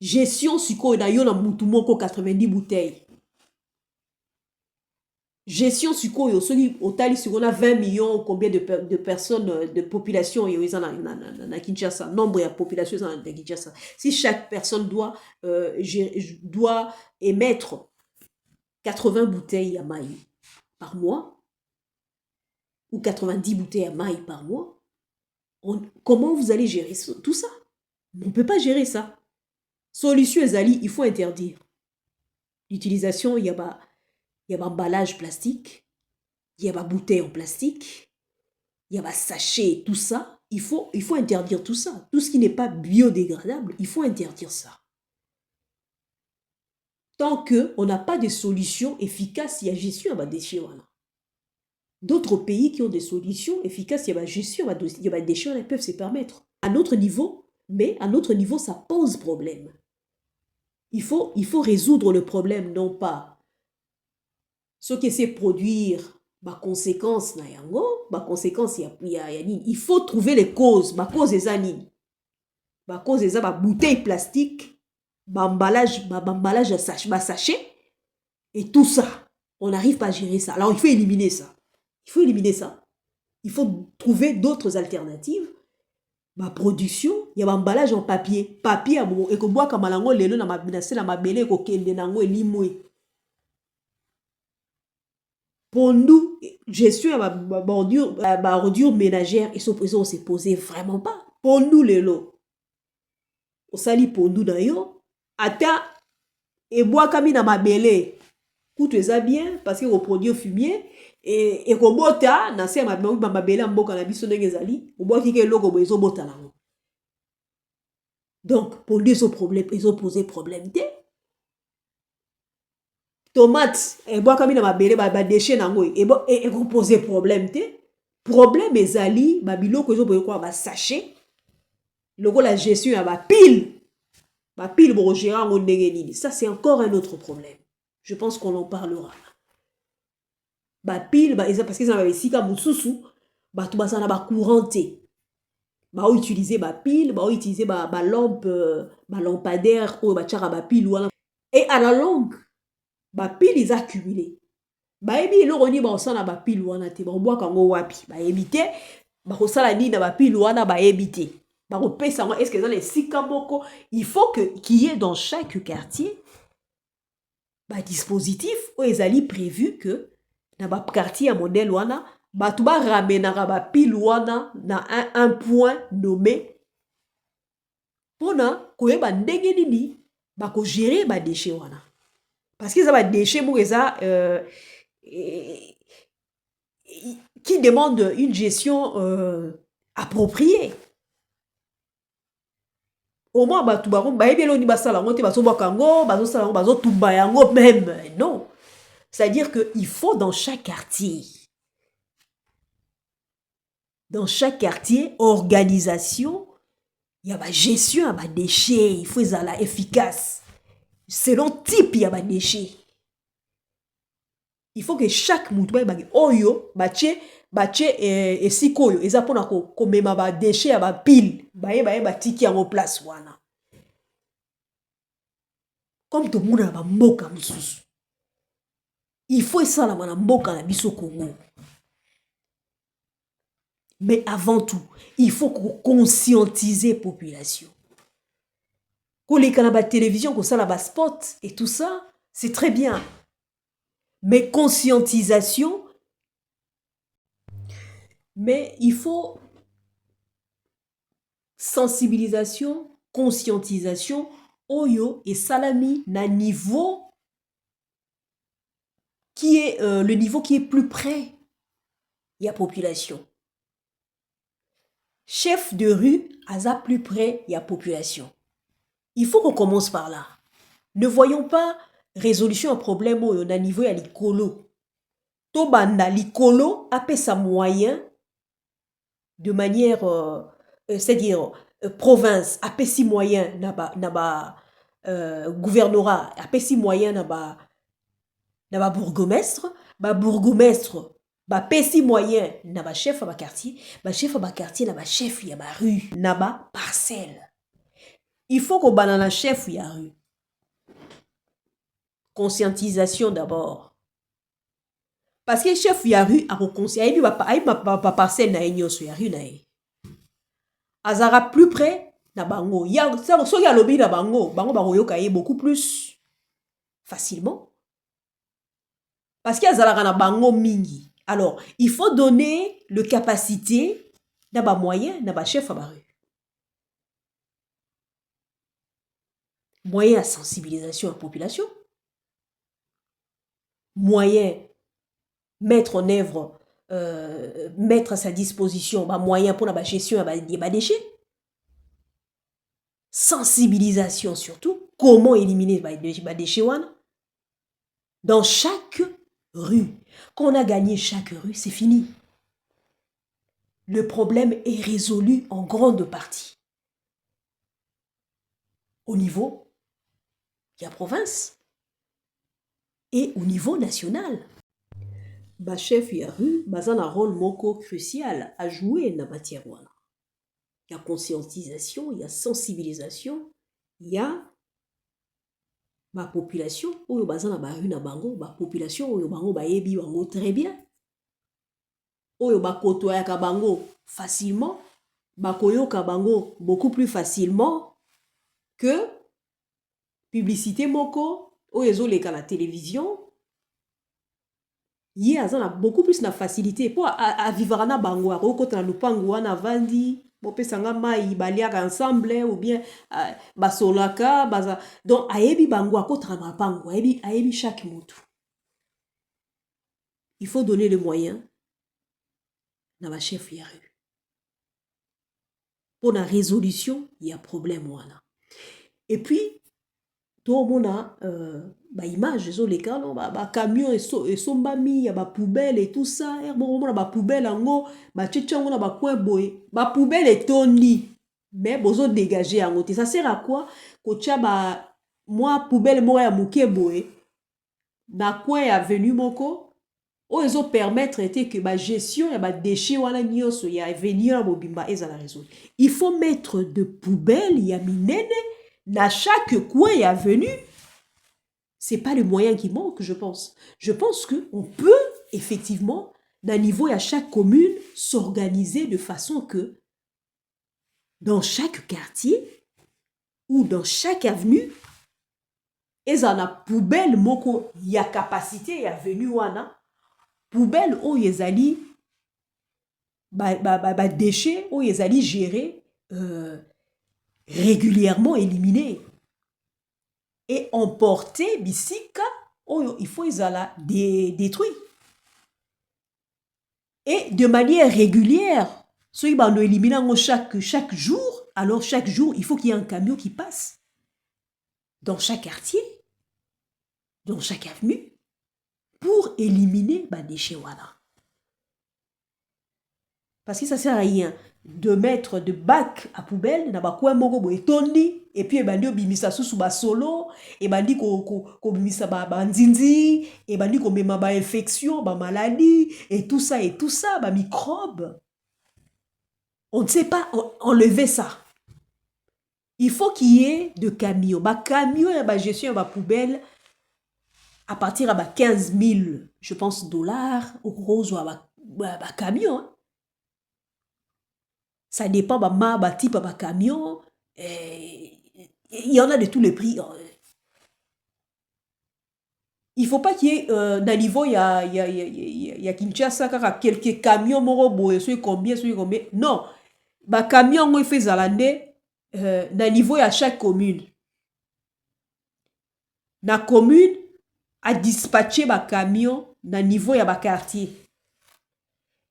Gestion siko na yo na mutu moko 90 bouteilles. Gestion siko yo soki otali siko na 20 millions combien de personnes de population yo na Kinshasa nombre ya population na Kinshasa. Si chaque personne doit émettre 80 bouteilles à maï par mois ou 90 bouteilles à maï par mois, comment vous allez gérer tout ça? On ne peut pas gérer ça. Solution ezali, il faut interdire l'utilisation. Il y a emballage plastique, il y a bouteille en plastique, il y a sachet, tout ça. Il faut interdire tout ça. Tout ce qui n'est pas biodégradable, il faut interdire ça. Tant qu'on n'a pas de solution efficace, il y a gestion à déchets. D'autres pays qui ont des solutions efficaces, il y a gestion à déchets, ils peuvent se permettre. À notre niveau, mais à notre niveau, ça pose problème. Il faut résoudre le problème, non pas ce qui essaie de produire, conséquence na yango, conséquence il faut trouver les causes, cause des anines. Cause des bouteilles plastiques, emballage à sachet, et tout ça. On n'arrive pas à gérer ça. Alors il faut éliminer ça. Il faut trouver d'autres alternatives. Production, il y a emballage en papier. Papier, et que bois comme malango, lelo na mabinase na mabele ko kende nango elimwe. Pour nous, gestion ya ordure ménagère, ils on s'est posé vraiment pas. Pour nous, lelo. Au sali pour nous d'ailleurs. Ata, et bois kami na mabele. Coûte ça bien, parce que au produit fumier. Et ko bota, na se mabele mboka na biso ndenge ezali. Au bois kike logo bo ezo bota nango. Donc, pour lui, ils ont posé problème. Tomates, et bois comme il a ma déchet nango, et vous posez problème. Problème ezali, babilo que ils ont quoi, sachet. Logo la gestion à ma pile. Bapile borogera ngo ndenge nini. Ça c'est encore un autre problème. Je pense qu'on en parlera. Bapile parce qu'ils ont esika mususu bato basana ba couranté. Ba utiliser bapile, ba utiliser ba lampe ba lampadaire ou ba tchara bapile wana. Et à la longue bapile ils accumulé. Ba ebi eloko ni ba osana bapile wana te ba obwaka ngo wapi. Ba ebité ba kosala ni na bapile wana ba ebité. Ba kopesa ngo est-ce que dans les sika moko il faut que qu'il y ait dans chaque quartier ba dispositif ou ezali prévu que na ba quartier modèle wana batu ba ramenera ba pile wana na un point nommé pona koyeba ndenge nini ba ko gérer ba déchets wana parce que ça ba déchets mo eza qui demande une gestion appropriée. Au moins batu ba yebi eloni basala ngo te baso bakango baso sala ngo baso tumba yango même non. C'est-à-dire qu'il faut dans chaque quartier, organisation, il y a ma gestion, il y a ma déchets, il faut être efficace. Selon type, il y a ma déchets. Il faut que chaque moutou ba oyo bache et sikoyo eza pona ko mema ba déchets ya ba pile ba tiki en place wana. Comme tout le monde a ba mboka mususu. Il faut ça la mboka na biso Congo. Mais avant tout, il faut conscientiser la population. Quand les canaux télévision, comme ça la spot et tout ça, c'est très bien. Mais conscientisation, mais il faut sensibilisation, conscientisation, oyo et salami na niveau qui est le niveau qui est plus près de la population. Chef de rue, aza plus près de la population. Il faut qu'on commence par là. Ne voyons pas résolution à problème au niveau à l'icolo. Tobanda l'icolo a sa moyen de manière, c'est-à-dire province a si moyen naba gouvernorat a si moyen naba bourgmestre, bourgmestre pesi moyen na chef à quartier, chef à quartier na chef ya rue, na parcelle. Il faut qu'on banana chef ya rue. Conscientisation d'abord. Parce que chef ya rue a conseillé ba parcelle na enyoso ya rue na e. Azara plus près na bango. Ya so ya lobby na bango ba koyoka ye beaucoup plus facilement. Parce qu'il y a zalaka bango mingi. Alors, il faut donner le capacité d'aba moyen, d'aba chef à la rue. Moyen à sensibilisation à la population. Moyen mettre en œuvre, mettre à sa disposition, moyen pour la gestion des déchets. Sensibilisation surtout. Comment éliminer les déchets. Dans chaque rue. Quand on a gagné chaque rue, c'est fini. Le problème est résolu en grande partie. Au niveau de la province et au niveau national. Ba chef ya rue, bazan un rôle moko crucial à jouer dans la matière. Il y a conscientisation, il y a sensibilisation, il y a ma population oyo bazana ba rue na bango ba population oyo bango ba yebi bango très bien oyo ba kotoya ka bango facilement ba koyoka bango beaucoup plus facilement que publicité moko oyo ezoleka na télévision ye azana beaucoup plus na facilité pour à vivre na bango akokota na lupango wana vandi bopesanga mai baliaka ensemble ou bien basolaka baza donc ayebi bango akotana na bango ayebi chaque mutu. Il faut donner les moyens na ba chef ya rue pour la résolution il y a problème wana. Et puis tout le monde ba image zo les cas ba camion et sombami ya ba poubelle et tout ça bon ba poubelle ngo ba tchango na ba coin boy ba poubelle et toni Mais bozo dégager en côté. Ça sert à quoi? Kocha ba moi poubelle moi ya muke boé. Na quoi ya venu moko. O ezo permettre que ba gestion ya ba déchets wala nyoso ya venir mobimba ezala résoudre. Il faut mettre de poubelles ya minene na chaque coin ya venu. C'est pas le moyen qui manque, je pense. Je pense qu'on peut effectivement, d'un niveau à chaque commune, s'organiser de façon que dans chaque quartier ou dans chaque avenue, ils en a poubelle moko ya capacité ya venu wana poubelle o yezali ba déchets o yezali géré régulièrement éliminés et emporter bisika o il faut izala détruit et de manière régulière. So ils vont éliminer chaque jour. Alors chaque jour, il faut qu'il y ait un camion qui passe dans chaque quartier, dans chaque avenue, pour éliminer les déchets. Voilà. Parce que ça sert à rien de mettre de bac à poubelle, na ba quoi moko et puis bandi obimisa sous ba solo, et bandi ko bimisa ba nzinzi, et bandi ko mema ba infection, ba maladie, et tout ça, ba microbes. On ne sait pas enlever ça. Il faut qu'il y ait de camions. Bah camion et bah gestion bah poubelle à partir de 15 000, je pense, dollars au rose ou bah camion. Hein. Ça dépend bah type bah camion. Il y en a de tous les prix. Il faut pas qu'il y ait dans le niveau il y a Kinshasa quelques camions morobo et combien. Non, bah camion il fait zalande. Na niveau à chaque commune. Na commune a dispatché ba camion na niveau ya ba quartier.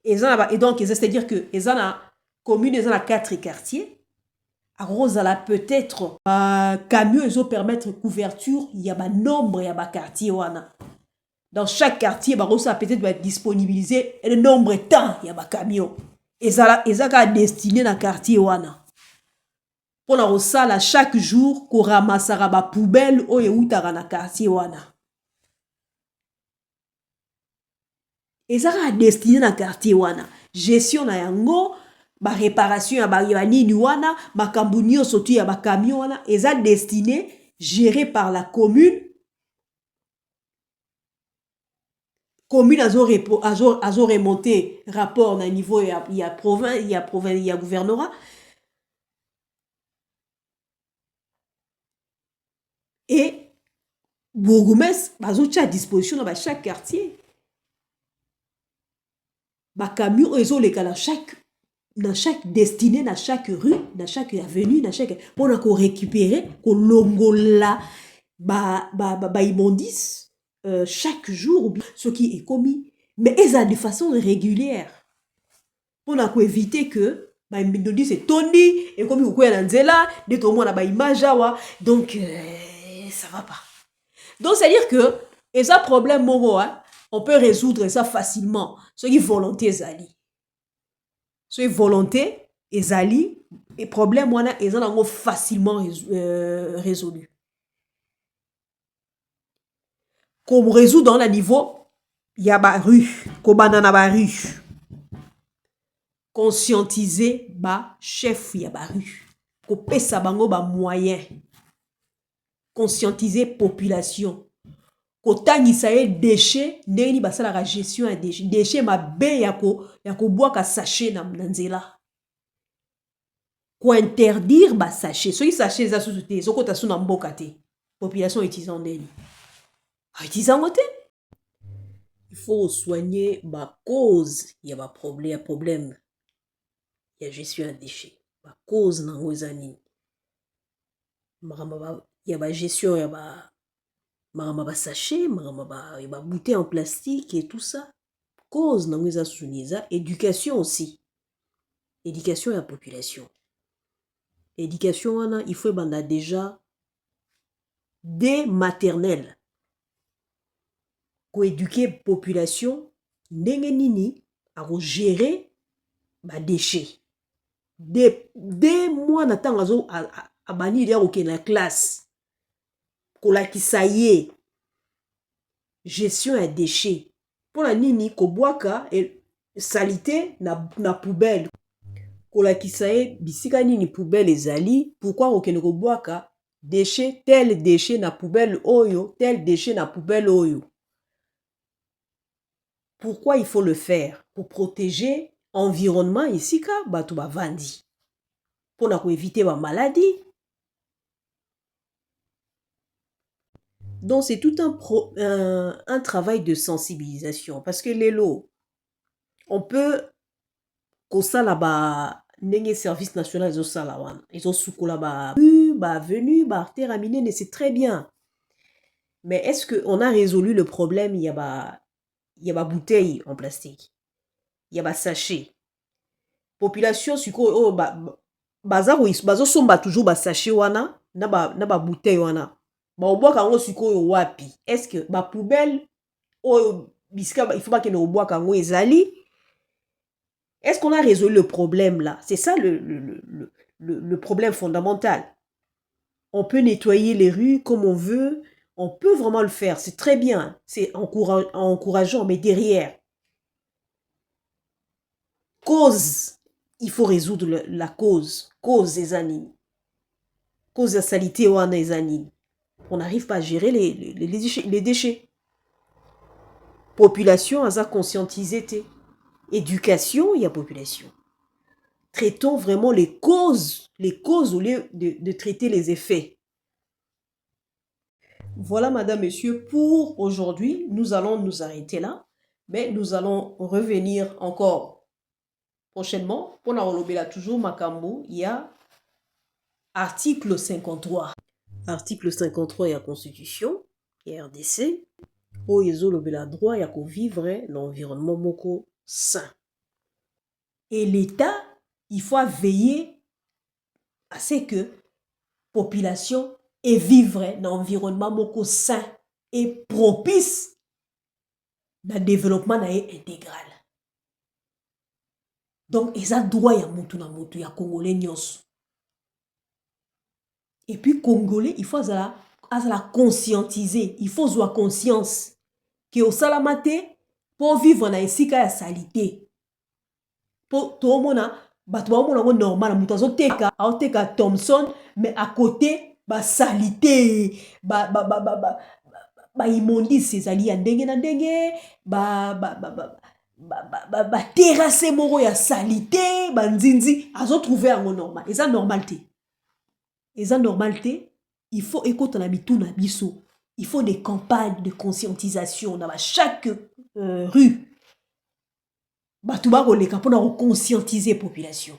Et donc c'est-à-dire que la commune ils ont 4 quartiers. A Rosala peut-être camion ils ont permettre couverture il y a ba nombre ya ba quartier wana. Dans chaque quartier ba Rosa peut-être va disponibiliser le nombre temps ya ba camion. Et ça ka destiné na quartier wana. Pour la Rosala chaque jour ko ramassara ba poubelle o yeutara na quartier wana. Et ça a destiné na quartier wana. Gestion na yango, ba réparation ya ba nini wana, makambu nyonso tu ya ba camion wana, et ça destiné géré par la commune. Commune azo remonté rapport na niveau ya province, ya gouvernorat. Et bourgmestre bazo à disposition dans chaque quartier. Ba camion ezo leka dans chaque destiné, dans chaque rue, dans chaque avenue, dans chaque pour qu'on récupérer, qu'on longola ba immondice chaque jour ce qui est commis, mais ils de façon régulière pour qu'on éviter que ba immondice est toni et comme vous voyez dans zela de tout le monde a ba image donc ça va pas. Donc c'est à dire que et ça problème moro on peut résoudre ça facilement. Ce qui volonté ezali. Ce qui volonté ezali et problème wana ezana facilement résolu. Comme résoudre dans le niveau ya ba rue, kobana na ba rue. Conscientiser ba chef ya ba rue. Ko pesa bango ba moyen. Conscientiser population. Kotangisa ye déchet ndeni basala la gestion ya déchet mabe ya ko boaka sachet na nzela. Ko interdire ba sachet. Soki sachet za susu te, soko tasu na mboka te. Population utilisant ndeni. Utilisant te. Il faut soigner ba cause ya ba problème. Ya gestion ya déchet. Ba cause na ngozani. Maramba ya ba gestion ya ba maramba sachet, maramba bouteille en plastique et tout ça. Cause na ngweza suniza, éducation aussi. Éducation à la population. Éducation il faut banda déjà dès maternelle. Ko éduquer population ndenge nini à gérer ba déchets. Des mois n'attend à bannir ya aucune classe. Kolakisa ye gestion ya déchets. Pour la nini kobwaka et salité na poubelle. Kolakisa ye bisika nini poubelle ezali, pourquoi aucune kobwaka déchet tel déchet na poubelle oyo, tel déchet na poubelle oyo. Pourquoi il faut le faire? Pour protéger l'environnement ici, bato bavandi. Pour éviter la maladie. Donc c'est tout un travail de sensibilisation. Parce que les lots, on peut qu'on ça là-bas, n'ayez service national ils ont ça là-bas. Ils ont sous là-bas, venu, terminé, c'est très bien. Mais est-ce qu'on a résolu le problème? Il y a bouteille en plastique. Il y a sachet. Population suko bazo somba toujours sachet wana na bouteille wana. Obwaka ngo suko wapi? Est-ce que ba poubelle o bisika il faut pas que no obwaka ngo ezali? Est-ce qu'on a résolu le problème là? C'est ça le problème fondamental. On peut nettoyer les rues comme on veut, on peut vraiment le faire, c'est très bien, c'est encourageant, mais derrière, cause, il faut résoudre la cause des animes. Cause de la salité des animes. On n'arrive pas à gérer les déchets. Population, à conscientiser. Éducation, il y a population. Traitons vraiment les causes au lieu de traiter les effets. Voilà, madame, monsieur, pour aujourd'hui. Nous allons nous arrêter là, mais nous allons revenir encore prochainement. Pour la toujours Makambo, il y a article 53. Article 53 il y a Constitution, il y a RDC. Oh, ils ont le droit il y a qu'on vivre l'environnement moko sain. Et l'État, il faut veiller à ce que population et vivre dans un environnement moko sain et propice dans le développement intégral. Donc, ils ont droit à mutu na mutu, ya Congolais nyos. Et puis, Congolais, il faut la conscientiser. Il faut avoir conscience que au salamate, pour vivre dans esika ya salité. Pour tout le monde, normal, teka Thompson, mais à côté, salité, immondice, ezali ya ndenge na ndenge, terrasse moro ya salité, nzinzi, azo trouver yango normal. Eza normalité. Eza normalité, il faut écouter la mituna biso. Il faut des campagnes de conscientisation dans chaque rue. Batouba koleka pour conscientiser la population.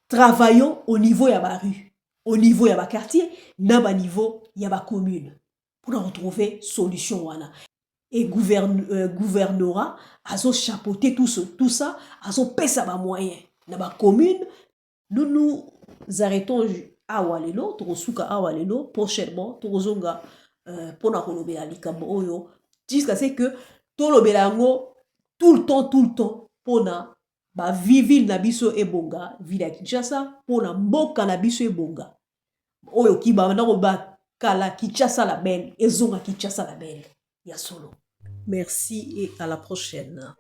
Travaillons au niveau de la rue, au niveau de la quartier, au niveau de la commune pour retrouver solution wana. Et gouvernorat a chapeauté tout ça, a pesa ba moyen na ba commune. Nous arrêtons à Walelo, Torosuka à Walelo, prochainement, Torozonga pour na kolobela likambo oyo, jusqu'à ce que tolobela ngo tout le temps pour na ba ville na biso ebonga, ville ya Kinshasa, pour na mboka na biso ebonga. Oyo ki ba na ba kala Kinshasa la belle, ezonga Kinshasa la belle. Ya solo. Merci et à la prochaine.